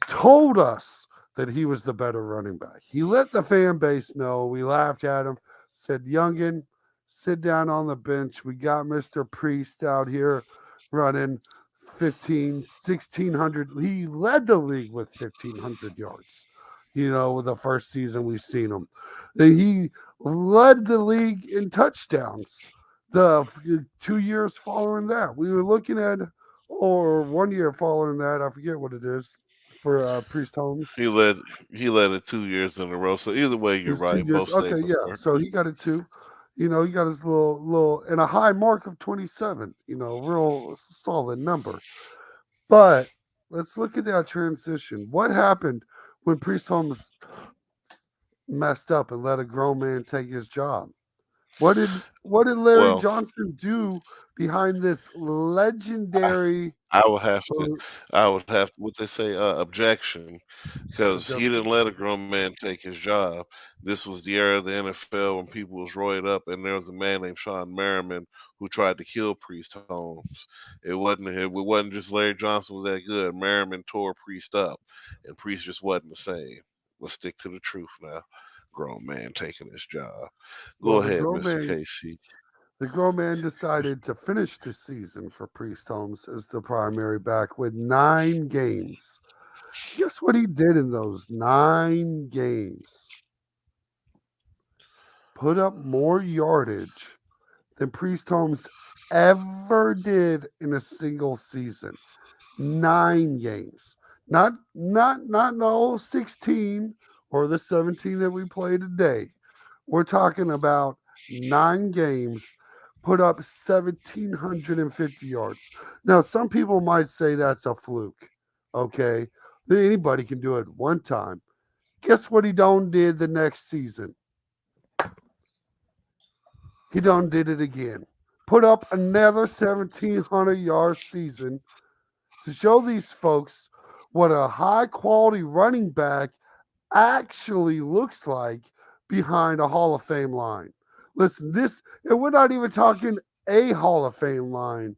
told us that he was the better running back. He let the fan base know. We laughed at him, said, Youngin, sit down on the bench. We got Mr. Priest out here running 1,600. He led the league with 1,500 yards, the first season we've seen him. He led the league in touchdowns the 2 years following that. We were looking at, or 1 year following that, I forget what it is for Priest Holmes. He led he led it 2 years in a row. So either way, It you're was two right. years. Both Okay, statements yeah. were. So he got it too. He got his little and a high mark of 27. Real solid number. But let's look at that transition. What happened when Priest Holmes messed up and let a grown man take his job? What did Larry Well, Johnson do behind this legendary I would have to, uh, I would have what they say, objection, because he didn't objection? let a grown man take his job. This was the era of the NFL when people was roided up, and there was a man named Sean Merriman who tried to kill Priest Holmes. It wasn't just Larry Johnson was that good. Merriman tore Priest up, and Priest just wasn't the same. Let's stick to the truth now. Grown man taking his job. Go Well, ahead, Mister KC. the grown man decided to finish the season for Priest Holmes as the primary back with 9 games. Guess what he did in those 9 games? Put up more yardage than Priest Holmes ever did in a single season. 9 games. Not no 16 or the 17 that we play today. We're talking about 9 games, put up 1,750 yards. Now, some people might say that's a fluke. Okay. Anybody can do it one time. Guess what he done did the next season? He done did it again. Put up another 1,700 yard season to show these folks what a high quality running back actually looks like behind a Hall of Fame line. Listen, and we're not even talking a Hall of Fame line.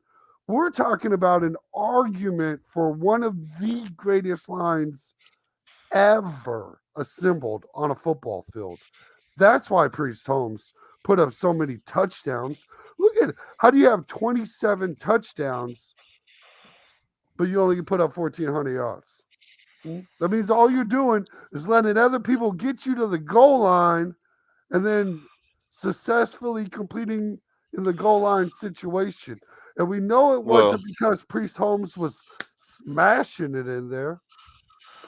We're talking about an argument for one of the greatest lines ever assembled on a football field. That's why Priest Holmes put up so many touchdowns. Look at how do you have 27 touchdowns, but you only put up 1,400 yards? That means all you're doing is letting other people get you to the goal line and then successfully completing in the goal line situation. And we know it Well, wasn't because Priest Holmes was smashing it in there.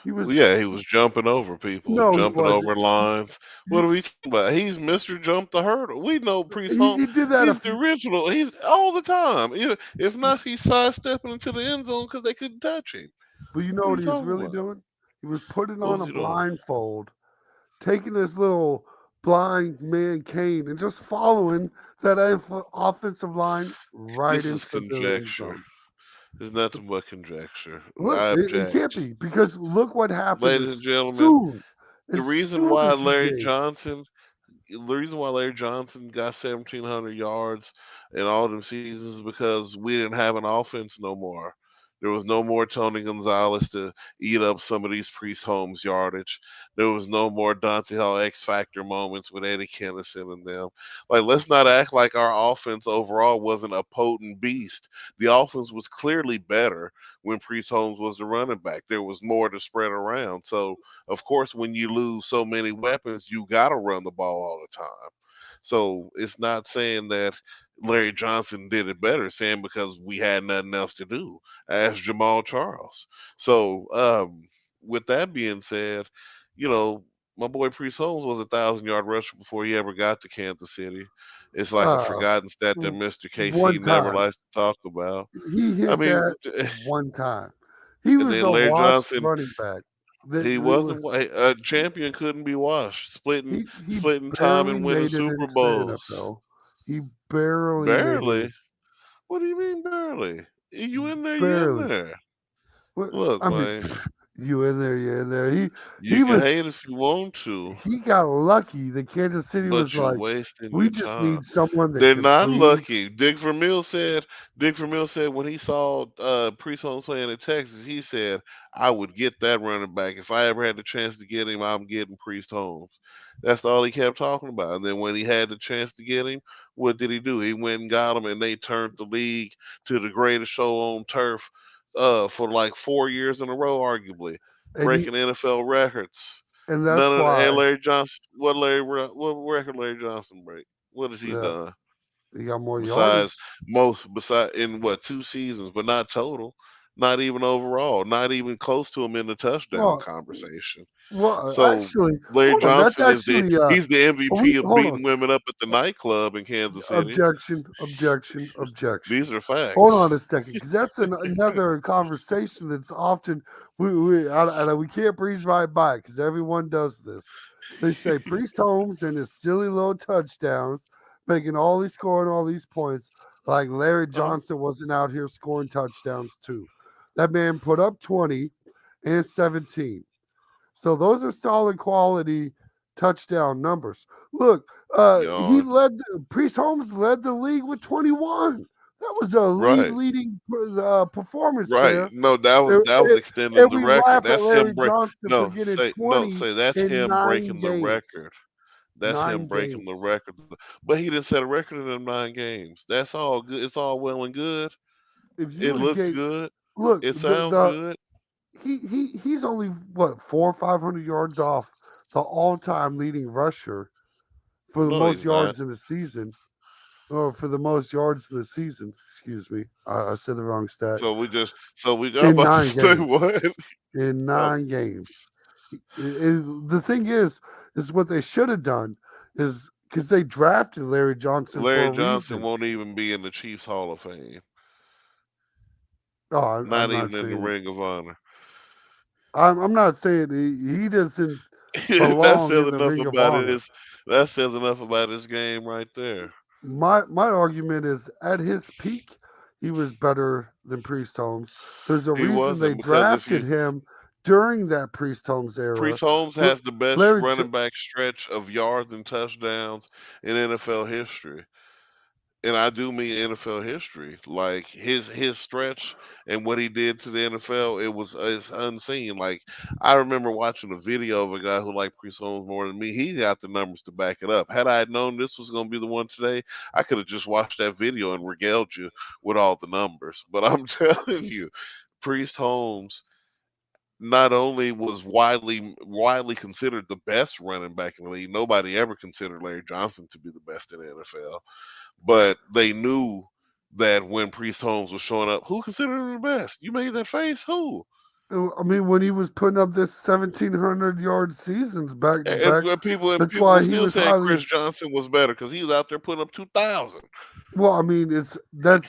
He well, was yeah, he was jumping over people, no, he jumping wasn't. over lines. What are we talking about? He's Mister Jump the Hurdle. We know Priest He, Holmes. he did that a He's the few. original. He's all the time. If not, he's sidestepping into the end zone because they couldn't touch him. But you know What are what you he was talking really about? doing? He was putting What on was a he doing? blindfold, taking his little blind man cane, and just following that offensive line right This is into the end conjecture. zone. It's nothing but conjecture. Look, I it can't object. be because look what happened Ladies as and gentlemen, soon the as reason soon why as he Larry gave. Johnson the reason why Larry Johnson got 1,700 yards in all them seasons is because we didn't have an offense no more. There was no more Tony Gonzalez to eat up some of these Priest Holmes yardage. There was no more Dante Hall X Factor moments with Eddie Kennison and them. Like, let's not act like our offense overall wasn't a potent beast. The offense was clearly better when Priest Holmes was the running back. There was more to spread around. So, of course, when you lose so many weapons, you got to run the ball all the time. So it's not saying that Larry Johnson did it better, it's saying because we had nothing else to do. Ask Jamal Charles. So with that being said, you know, my boy Priest Holmes was 1,000 yard rusher before he ever got to Kansas City. It's like a Uh, forgotten stat that w- Mr. one KC never time likes to talk about. he I hit mean, that one time. He and was then a Larry washed Johnson, running back. he wasn't a champion, couldn't be washed, He splitting time barely and winning made it Super into the Bowls. NFL. He barely made it. Barely. What do you mean barely? You in there? You in Barely. there? What- Look, I mean, man, you in there? You in there? He you can was hate if you want to, he got lucky that Kansas City was but you like, wasting we your just time. need someone that They're can not breathe. lucky. Dick Vermeil said when he saw Priest Holmes playing in Texas, he said, I would get that running back. If I ever had the chance to get him, I'm getting Priest Holmes. That's all he kept talking about. And then when he had the chance to get him, what did he do? He went and got him, and they turned the league to the greatest show on turf for like 4 years in a row, arguably, And he breaking NFL records. and None that's of the, and why Larry Johnson, what record Larry Johnson break? What has he uh, done? he got more Besides yardage. beside in what 2 seasons, but not total, not even overall, not even close to him in the touchdown Well, conversation. So actually, Larry hold on. That's Johnson is actually he's the MVP of hold on. beating women up at the nightclub in Kansas City. Objection, objection, objection. These are Hold on facts. a second, because that's another conversation that's often we can't breeze right by because everyone does this. They say Priest Holmes and his silly little touchdowns, making all these scoring all these points, like Larry Uh, Johnson wasn't out here scoring touchdowns too. That man put up 20 and 17. So those are solid quality touchdown numbers. Look, he yawn. led Priest Holmes led the league with 21. That was a lead Right. leading performance Right. there. No, that was And, extending and the we record. laugh at That's Larry him break. Johnson for No, getting say 20 that's in him nine breaking the games. record. That's him Nine breaking the games. record. But he didn't set a record in them 9 games. That's all good. It's all well and good. If you It would have looks gave good. look It sounds the good. he's only what 400 or 500 yards off the all time leading rusher for the No, most he's not. yards in the season. Oh, for the most yards in the season. Excuse me. I said the wrong stat. I'm In about to nine say games. what? In Oh, 9 games. The thing is what they should have done is because they drafted Larry Johnson for Larry a Johnson reason. won't even be in the Chiefs Hall of Fame. Oh, I'm Not not even in the saying. Ring of Honor. I'm not saying he doesn't that belong says in the enough Ring of about Honor. his that says enough about his game right there. My argument is at his peak, he was better than Priest Holmes. There's a He reason they wasn't because if drafted you him during that Priest Holmes era. Priest Holmes L- has the best Larry, running back stretch of yards and touchdowns in NFL history. And I do mean NFL history. Like his stretch and what he did to the NFL, it's unseen. Like I remember watching a video of a guy who liked Priest Holmes more than me. He got the numbers to back it up. Had I had known this was going to be the one today, I could have just watched that video and regaled you with all the numbers. But I'm telling you, Priest Holmes not only was widely considered the best running back in the league. Nobody ever considered Larry Johnson to be the best in the NFL, but they knew that when Priest Holmes was showing up, who considered him the best? You made that face, who? I mean, when he was putting up this 1,700 yard seasons back to And, back, and people and that's people were why he still was saying Chris highly. Johnson was better because he was out there putting up 2,000. Well, I mean, that's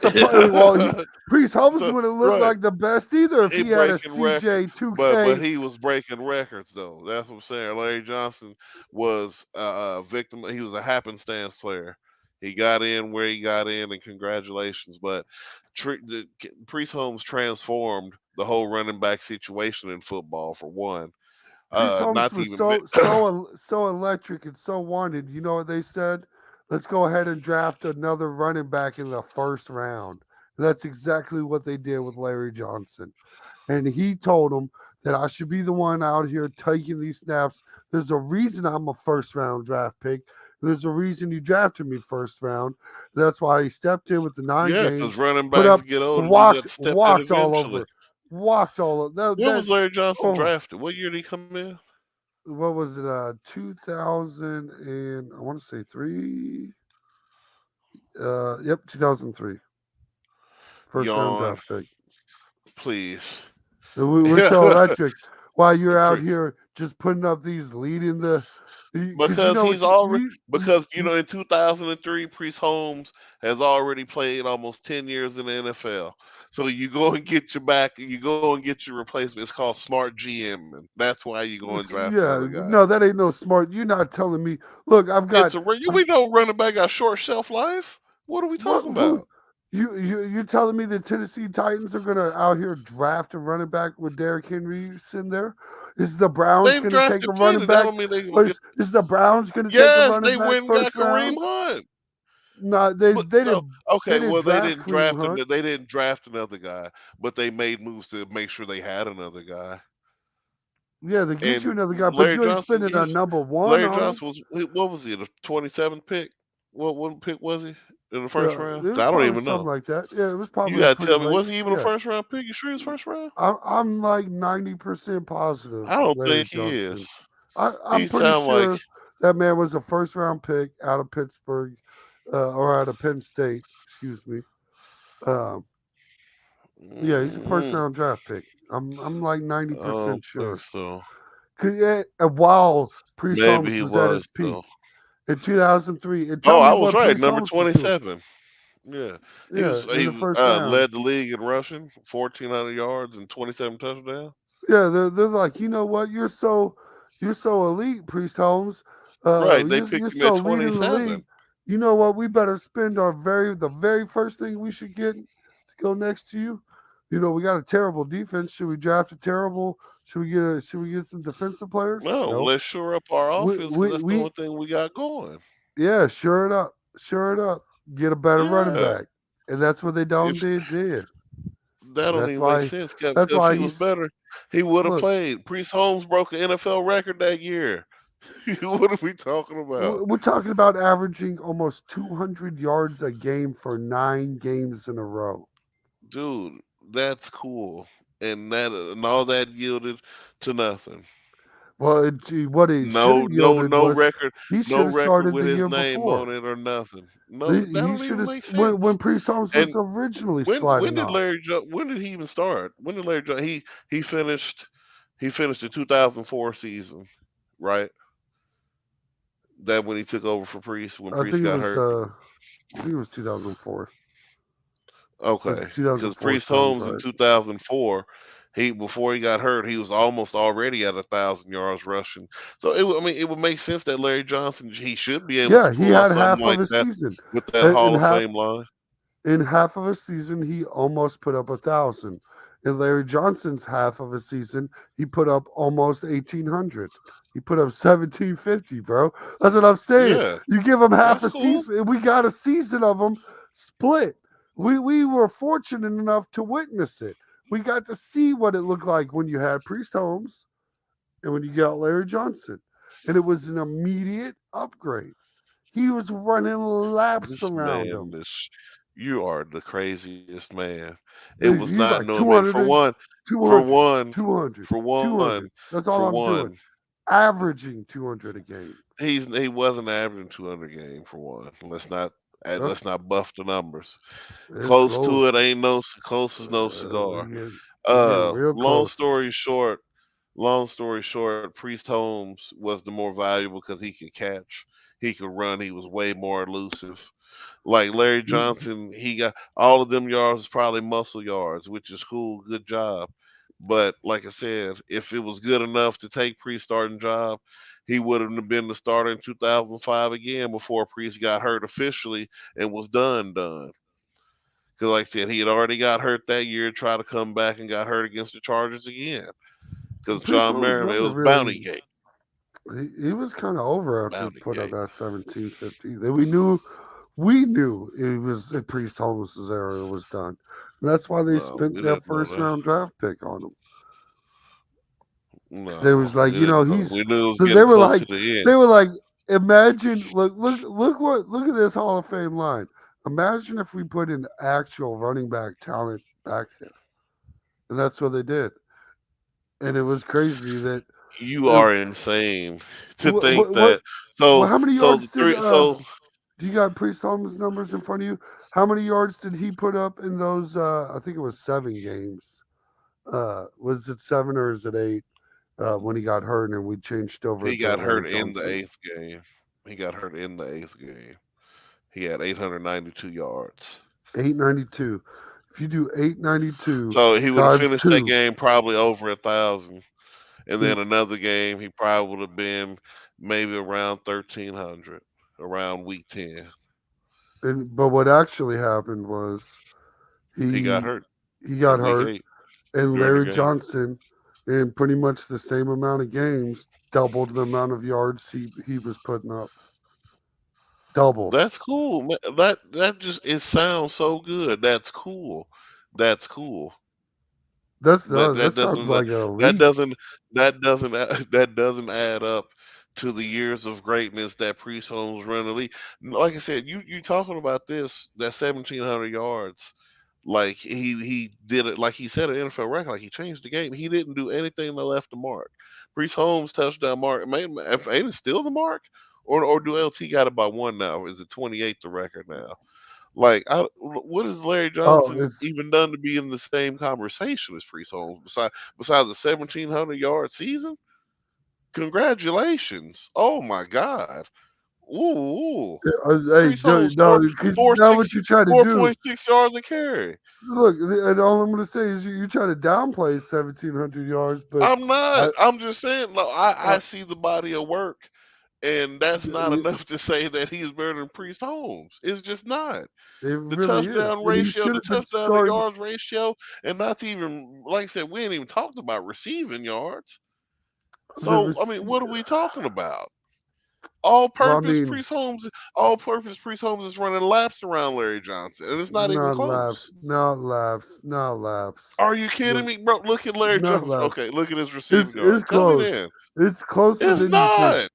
the part. Well, Priest Holmes So wouldn't look right, like the best either if he he had a breaking record, CJ but 2K. he was breaking records though. That's what I'm saying. Larry Johnson was a victim. He was a happenstance player. He got in where he got in, and congratulations. But Priest Holmes transformed the whole running back situation in football. For one, Priest Holmes not to was even so electric and so wanted. You know what they said? Let's go ahead and draft another running back in the first round. And that's exactly what they did with Larry Johnson. And he told them that I should be the one out here taking these snaps. There's a reason I'm a first round draft pick. There's a reason you drafted me first round. That's why he stepped in with the nine yeah, because games, running put backs up, get old and you got to step in walked all eventually. over, walked all of that. When was Larry Johnson Oh, drafted? What year did he come in? what was it? 2000 and I want to say three. Yep, 2003, first round Yawn, draft pick. please. We're so electric. While you're out here just putting up these leading the, because you Because know he's what you, already you, because you in 2003, Priest Holmes has already played almost 10 years in the NFL. So you go and get your back, you go and get your replacement. It's called smart GM, and that's why you go and draft another yeah, guy. no, that ain't no smart. You're not telling me. Look, I've We know running back got short shelf life. What are we what talking who about? you're telling me the Tennessee Titans are gonna out here draft a running back with Derrick Henry in there? Is the Browns They've gonna take a drafted running plenty. That back? don't mean they gonna Or get. is the Browns gonna take a Yes, running they back went and got first Kareem round? Hunt. No, But they no, didn't. They okay. didn't Well, they draft didn't Kareem draft Hunt. him. They didn't draft another guy, but they made moves to make sure they had another guy. Yeah, they get you And another guy, but Larry you ain't Johnson, spending a number one Larry on him. Johnson was what was he, the 27th pick? What pick was he in the first Yeah, round? it was I don't probably even something know. like that. Yeah, it was You probably gotta pretty tell me, late. was he even a Yeah, first round pick? You sure he was first round? I'm like 90% positive I don't Larry think he is. Johnson. He I'm pretty sound like sure that man was a first round pick out of Pittsburgh, or out of Penn State. Excuse me. Um, yeah, he's a first mm, round draft pick. I'm like I don't 90% think sure. so. 'Cause, yeah, while Priest Maybe Holmes he was at was his though. peak in 2003, and tell Oh, me I was what right. Priest Number Holmes was doing. 27. Yeah, Yeah, in the first round. led the league in rushing, 1,400 yards and 27 touchdowns. Yeah, they're like, you know what? You're so elite, Priest Holmes. Right, they You're picked him at so leading the 27. league. You know what? We better spend the very first thing we should get to go next to you. You know, we got a terrible defense. Should we draft a terrible? Should we get some defensive players? No, No. let's shore up our offense because that's the We only thing we got going. yeah, sure it up. Sure it up. Get a better running Yeah, back. And that's what they if don't did. that don't That's even make why sense, Cap. that's If why he was he's better, he would have look. played. Priest Holmes broke an NFL record that year. What are we talking about, We're talking about averaging almost 200 yards a game for 9 games in a row. dude? That's cool, and all that yielded to nothing. Well, what it should have yielded No was record, he no should have record started with the his year name on before. it or nothing. No, that He don't should even have make when sense. Priest Holmes was And originally when sliding did off. When did he even start? When did Larry Johnson? He finished the 2004 season, right? That when he took over for Priest when I Priest think it got was hurt. uh I think it was 2004. Okay, because 2004 Priest sounds Holmes in right. 2004, he before he got hurt, he was almost already at 1,000 yards rushing. So I mean, it would make sense that Larry Johnson he should be able to Yeah, he pull off had something half of like his that season. with that In Hall of half Fame line. in half of a season, he almost put up 1,000. In Larry Johnson's half of a season, he put up almost 1,800. He put up 1,750, bro. That's what I'm saying. Yeah, You give him half that's a cool. season, and we got a season of them split. We were fortunate enough to witness it. We got to see what it looked like when you had Priest Holmes and when you got Larry Johnson. And it was an immediate upgrade. He was running laps This around man him. is you are the craziest man. It was He's not like no man. 200, 200, 200, For 200. one, That's all for I'm doing. one, Averaging 200 a game. he wasn't averaging 200 game for one. That's Let's not buff the numbers. it's Close close. to it ain't no close as no cigar. We're getting real close. Long story short, Priest Holmes was the more valuable because he could catch, he could run, he was way more elusive. Like Larry He, Johnson, he got all of them yards is probably muscle yards, which is cool, good job. But like I said, if it was good enough to take Priest starting job, he would have been the starter in 2005 again before Priest got hurt officially and was done. Because like I said, he had already got hurt that year, tried to come back and got hurt against the Chargers again. Because Priest John Holmes Merriman, it never was Bounty really. Gate. He was kind of over after he Bounty put up Gate. that 1750. That we knew it was Priest Holmes' era was done. And that's why they No, spent we that didn't know first that. round draft pick on him. Because they No, was like, we didn't know. he's We knew it was they getting were close like to the they end. were like, imagine look at this Hall of Fame line. Imagine if we put in actual running back talent back there. And that's what they did. And it was crazy that You uh, are insane to think what that. So, how many so the yards did three. So do you got Priest Holmes numbers in front of you? How many yards did he put up in those I think it was 7 games Was it 7 or is it 8? When he got hurt and we changed over He to got Larry hurt in the Johnson. eighth game. He got hurt in the eighth game. He had 892 yards. 892. If you do 892 So he would have times finished that two, game probably over 1,000. And he, then another game, he probably would have been maybe around 1,300 around week 10. and but what actually happened was He got he hurt he got in week hurt, 8 and during the Larry game. Johnson, in pretty much the same amount of games, doubled the amount of yards he was putting up. Doubled. That's cool. That just it sounds so good. That's cool. That's cool. That That that sounds doesn't that, like a that elite. doesn't that doesn't that doesn't add up to the years of greatness that Priest Holmes run the league. Like I said, you talking about this that 1,700 yards. Like he did it like he set an NFL record. Like he changed the game. He didn't do anything that left the mark. Priest Holmes touchdown mark. Ain't it still the mark? Or do LT got it by one now? Is it 28 the record now? Like, what has Larry Oh, Johnson it's even done to be in the same conversation as Priest Holmes besides a 1,700-yard season? Congratulations! Oh my God! Ooh, hey, Priest Holmes no, because now what you try to four do. point six yards a carry. Look, and all I'm going to say is you try to downplay 1,700 yards, but I'm not. I, I'm just saying. Look, I uh, see the body of work, and that's not it, enough to say that he's better than Priest Holmes. It's just not. it really is, and he should The have been touchdown to starting. yards ratio, and not to even like I said, we ain't even talked about receiving yards. The, So I mean, what are we talking about? well, I mean, All purpose Priest Holmes is running laps around Larry Johnson, and it's not even not close. laps, not laps, not laps, Are you kidding no, me, bro? Look at Larry not Johnson. laps. Okay, look at his It's receiving it's yards. Tell me close. then. It's closer It's than you think. not.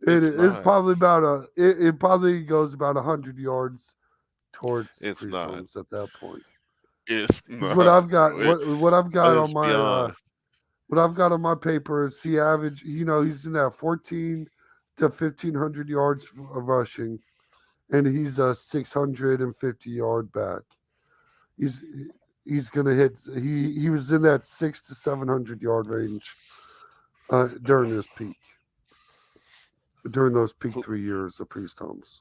It's It's not. probably about it probably goes about 100 yards towards It's Priest not. Holmes at that point. It's Because what not, I've got, bro. what I've got on It's my beyond. what I've got on my paper is he average. He's in that 14 to 1,500 yards of rushing, and he's a 650-yard back. He's he's gonna hit. He was in that 600 to 700 yard range during his peak. During those peak 3 years of Priest Holmes.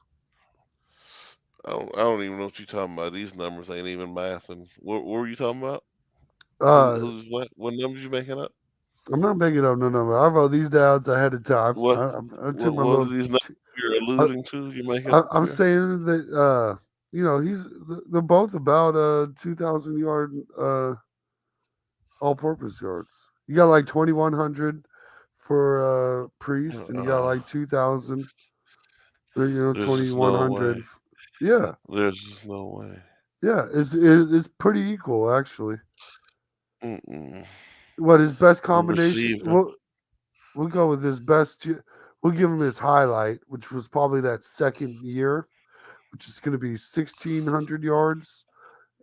I don't even know what you're talking about. These numbers ain't even math. And what were you talking about? Uh, Who's what? What numbers you making up? I'm not making up no number. I wrote these down ahead of time. What I took my what are little. these numbers you're I, alluding to? You're making up I'm here. saying that they're both about 2,000 yard all-purpose yards. You got like 2,100 for Priest, and you got Uh, like 2,000. there's just no 2,100. way. Yeah, There's just no way. yeah. It's pretty equal actually. Mm-mm. What his best combination? Receiving. We'll go with his best. We'll give him his highlight, which was probably that second year, which is going to be 1,600 yards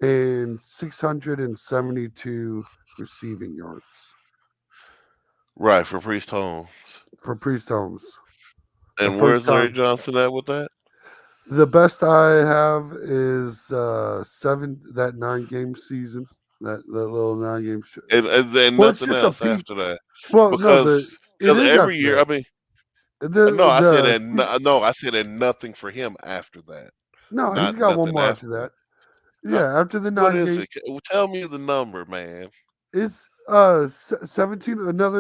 and 672 receiving yards Right, for Priest Holmes. for Priest Holmes. The And first where's Larry time. Johnson at with that? The best I have is that 9 game season. That little 9 game. And Well, it's nothing just a else peak. after that. Well, no, Because it is every after year, that. I mean, no, The I said the and no, I said and nothing for him after that. No, he's Not got one nothing more after after that. that. Uh, Yeah, after the What nine is game, it? Tell me the number, man. it's 17.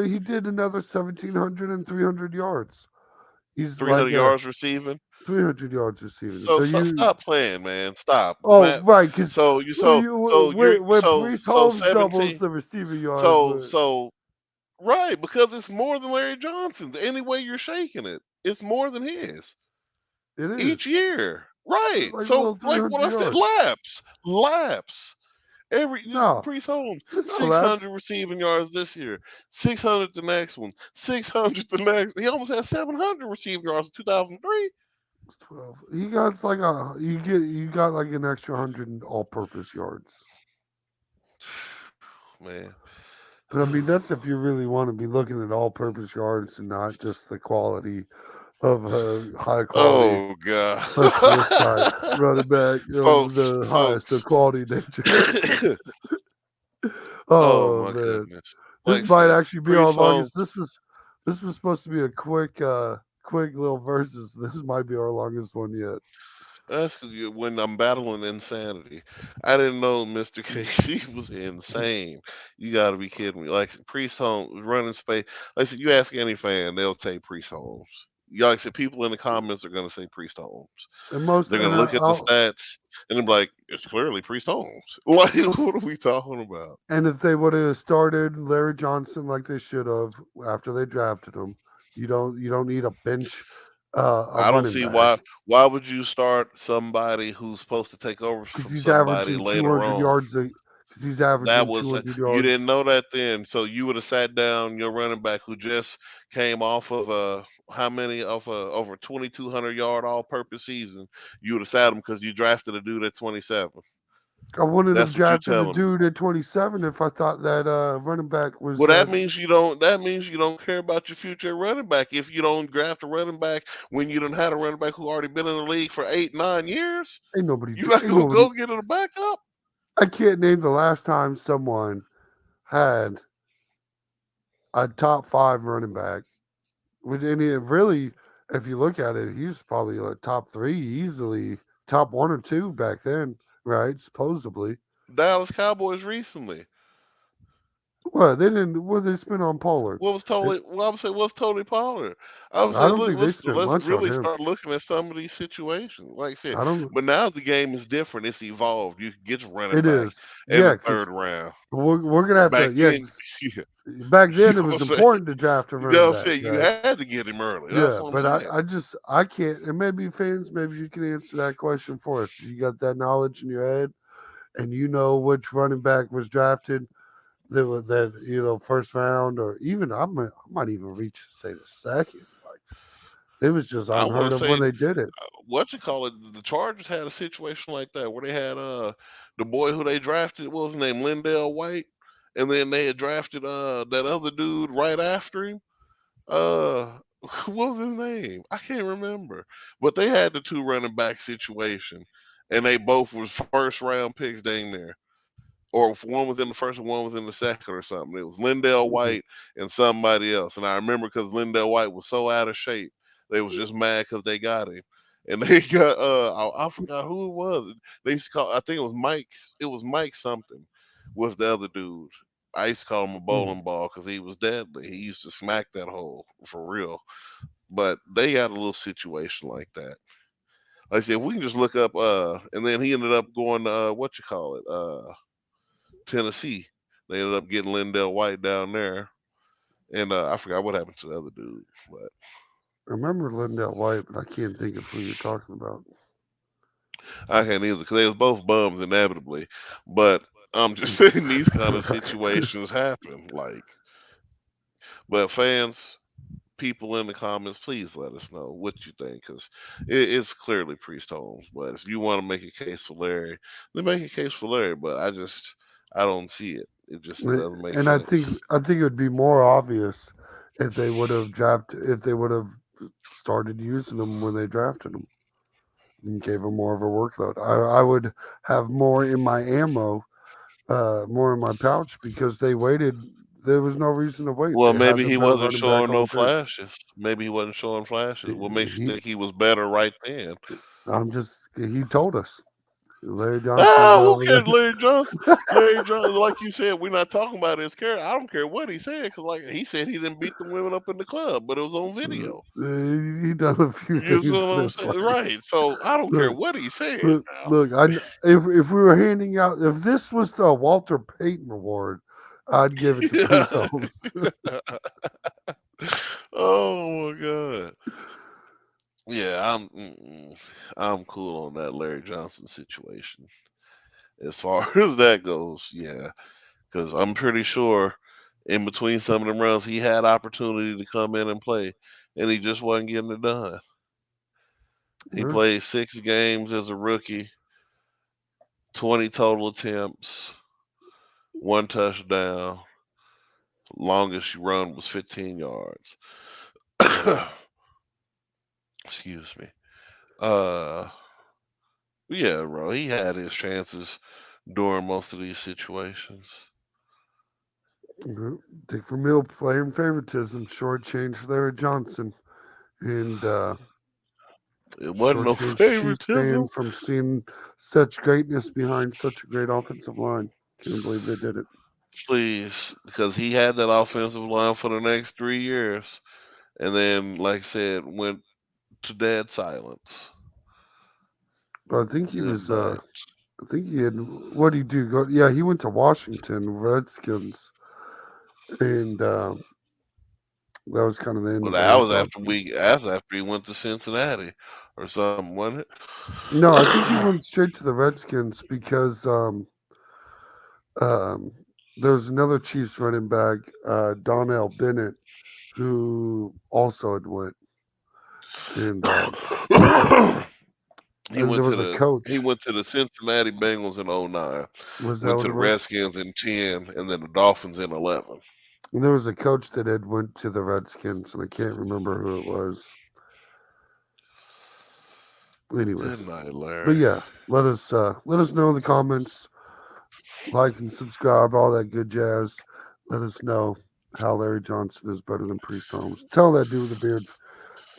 He did another 1,700 and 300 yards. He's 300 like yards receiving. 300 yards receiving. So, So so you, stop playing, man. Stop, oh Matt. right, because So you so you're when Priest so Holmes doubles 17. the receiving yards, So right, because it's more than Larry Johnson's. Any way you're shaking it, it's more than his it is each year. Right. like a So little like what 300 I said, yards. laps. No, Priest Holmes, it's not laps. 600 receiving yards this year, 600 the next one, 600 the next. He almost had 700 receiving yards in 2003. It's 12. He got like you got like an extra 100 all-purpose yards. Man. But I mean, that's if you really want to be looking at all-purpose yards and not just the quality of a high-quality Oh God. specialist type running back of folks, the highest of folks. quality nature. Oh Oh my man, goodness. Like this I might said, actually be our Priest longest. Holmes. This was supposed to be a quick little verses. This might be our longest one yet. That's because when I'm battling insanity, I didn't know Mr. KC was insane. You got to be kidding me. Like Priest Holmes running space. Like I said, you ask any fan, they'll say Priest Holmes. Yeah, like I said, people in the comments are gonna say Priest Holmes. And most They're and gonna look at the I'll stats and they're like, it's clearly Priest Holmes. Like, what are we talking about? And if they would have started Larry Johnson like they should have after they drafted him, you don't need a bench a I don't running see back why would you start somebody who's supposed to take over because from he's somebody averaging later 200 on. yards because he's That averaging was 200 you didn't yards. know that then, so you would have sat down your running back who just came off of a how many of a over 2,200 yard all-purpose season. You would have sat him because you drafted a dude at 27. I wouldn't have That's what you're drafted a telling me. dude at 27 if I thought that running back was Well, that. That means you don't care about your future at running back. If you don't draft a running back when you done had a running back who already been in the league for 8 9 years, you not Ain't gonna nobody. go get a backup. I can't name the last time someone had a top five running back. And really, if you look at it, he's probably like top three easily, top one or two back then, right? Supposedly. Dallas Cowboys recently. What they didn't? What they spent on Pollard? What was They, Tony? Well, I would say what's Tony Pollard? I would I say don't think they spent let's much on really him. start looking at some of these situations. Like I said, I don't. but now the game is different. It's evolved. You can get your running It back is, in yeah, the because third round. we're gonna have to, Back yeah. then, 'Cause yeah, back you then, it know what was I'm saying. important to draft a You know running what I'm back, saying. You right? had to get him early. That's Yeah, what I'm but saying. I can't. And maybe fans, maybe you can answer that question for us. You got that knowledge in your head, and you know which running back was drafted that was that first round or even I might even reach say the second. Like it was just I want unheard to of when say they did it. what you call it. The Chargers had a situation like that where they had the boy who they drafted. What was his name? Lindell White, and then they had drafted that other dude right after him. Uh, what was his name? I can't remember. But they had the two running back situation, and they both was first round picks, dang near. Or if one was in the first and one was in the second or something. It was Lindell Mhm. White and somebody else. And I remember because Lindell White was so out of shape, they was just mad because they got him. And they got I forgot who it was. They used to call I think it was Mike. It was Mike something was the other dude. I used to call him a Mhm. bowling ball because he was deadly. He used to smack that hole for real. But they had a little situation like that. Like I said, if we can just look up and then he ended up going to what you call it, Tennessee. They ended up getting Lindell White down there. And I forgot what happened to the other dude. But I remember Lindell White, but I can't think of who you're talking about. I can't either because they was both bums inevitably. But I'm just saying these kind of situations happen. Like, but fans, people in the comments, please let us know what you think because it's clearly Priest Holmes. But if you want to make a case for Larry, then make a case for Larry. But I don't see it. It just doesn't make And sense. I think it would be more obvious if they would have started using them when they drafted them and gave them more of a workload. I would have more in my ammo, more in my pouch because they waited. There was no reason to wait. Well, They had maybe the he better wasn't running back showing on the no bench. flashes. Maybe he wasn't showing flashes. What makes you He, think he was better right then? he told us. Larry Johnson's Ah, who over cares, Larry Johnson? Larry Johnson, like you said, we're not talking about his character. I don't care what he said, because like he said, he didn't beat the women up in the club, but it was on there. video. He done a few You things know what in I'm his saying, life. right? So I don't care Look, what he said. Now, look. If we were handing out, if this was the Walter Payton Award, I'd give it to Priest yeah. Holmes. Oh my god. Yeah, I'm cool on that Larry Johnson situation. As far as that goes, yeah, because I'm pretty sure in between some of them runs he had opportunity to come in and play, and he just wasn't getting it done. He Yeah, played 6 games as a rookie, 20 total attempts, 1 touchdown. Longest run was 15 yards. Excuse me. Uh, yeah, bro, he had his chances during most of these situations. Mhm. Dick Vermeil playing favoritism, shortchanged Larry Johnson, and It wasn't no shortchanged Chiefs fan favoritism. from seeing such greatness behind such a great offensive line. Can't believe they did it. Please, because he had that offensive line for the next 3 years, and then, like I said, went to dead silence. But I think he Good was. night. I think he had. What did he do? Go. Yeah, he went to Washington Redskins, and that was kind of the end Well, of that their was dog. after he went to Cincinnati or something, wasn't it? No, I think he went straight to the Redskins because um, there was another Chiefs running back, Donnell Bennett, who also had went, and he there went was to a the coach. he went to the Cincinnati Bengals in '09, Was that went what to it the was? Redskins in 10, and then the Dolphins in 11. And there was a coach that had went to the Redskins, and I can't remember who it was. Good Anyways, night, but Larry. yeah, let us know in the comments, like and subscribe, all that good jazz. Let us know how Larry Johnson is better than Priest Holmes. Tell that dude with the beard.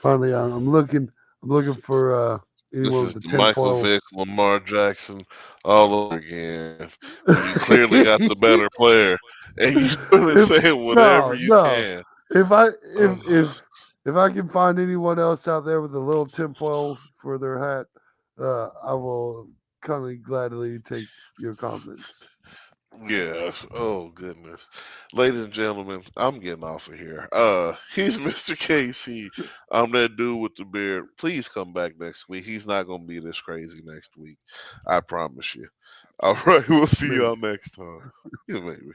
Finally, I'm looking for This anyone with is the the Michael tinfoil. Vick, Lamar Jackson all over again. When you clearly got the better player, and you really if saying whatever no, you no, can. if I Ugh. if I can find anyone else out there with a little tinfoil for their hat, I will kindly gladly take your comments. Yes. Oh goodness. Ladies and gentlemen, I'm getting off of here. He's Mr. KC. I'm that dude with the beard. Please come back next week. He's not gonna be this crazy next week. I promise you. All right, we'll see Maybe. y'all next time. Yeah, maybe.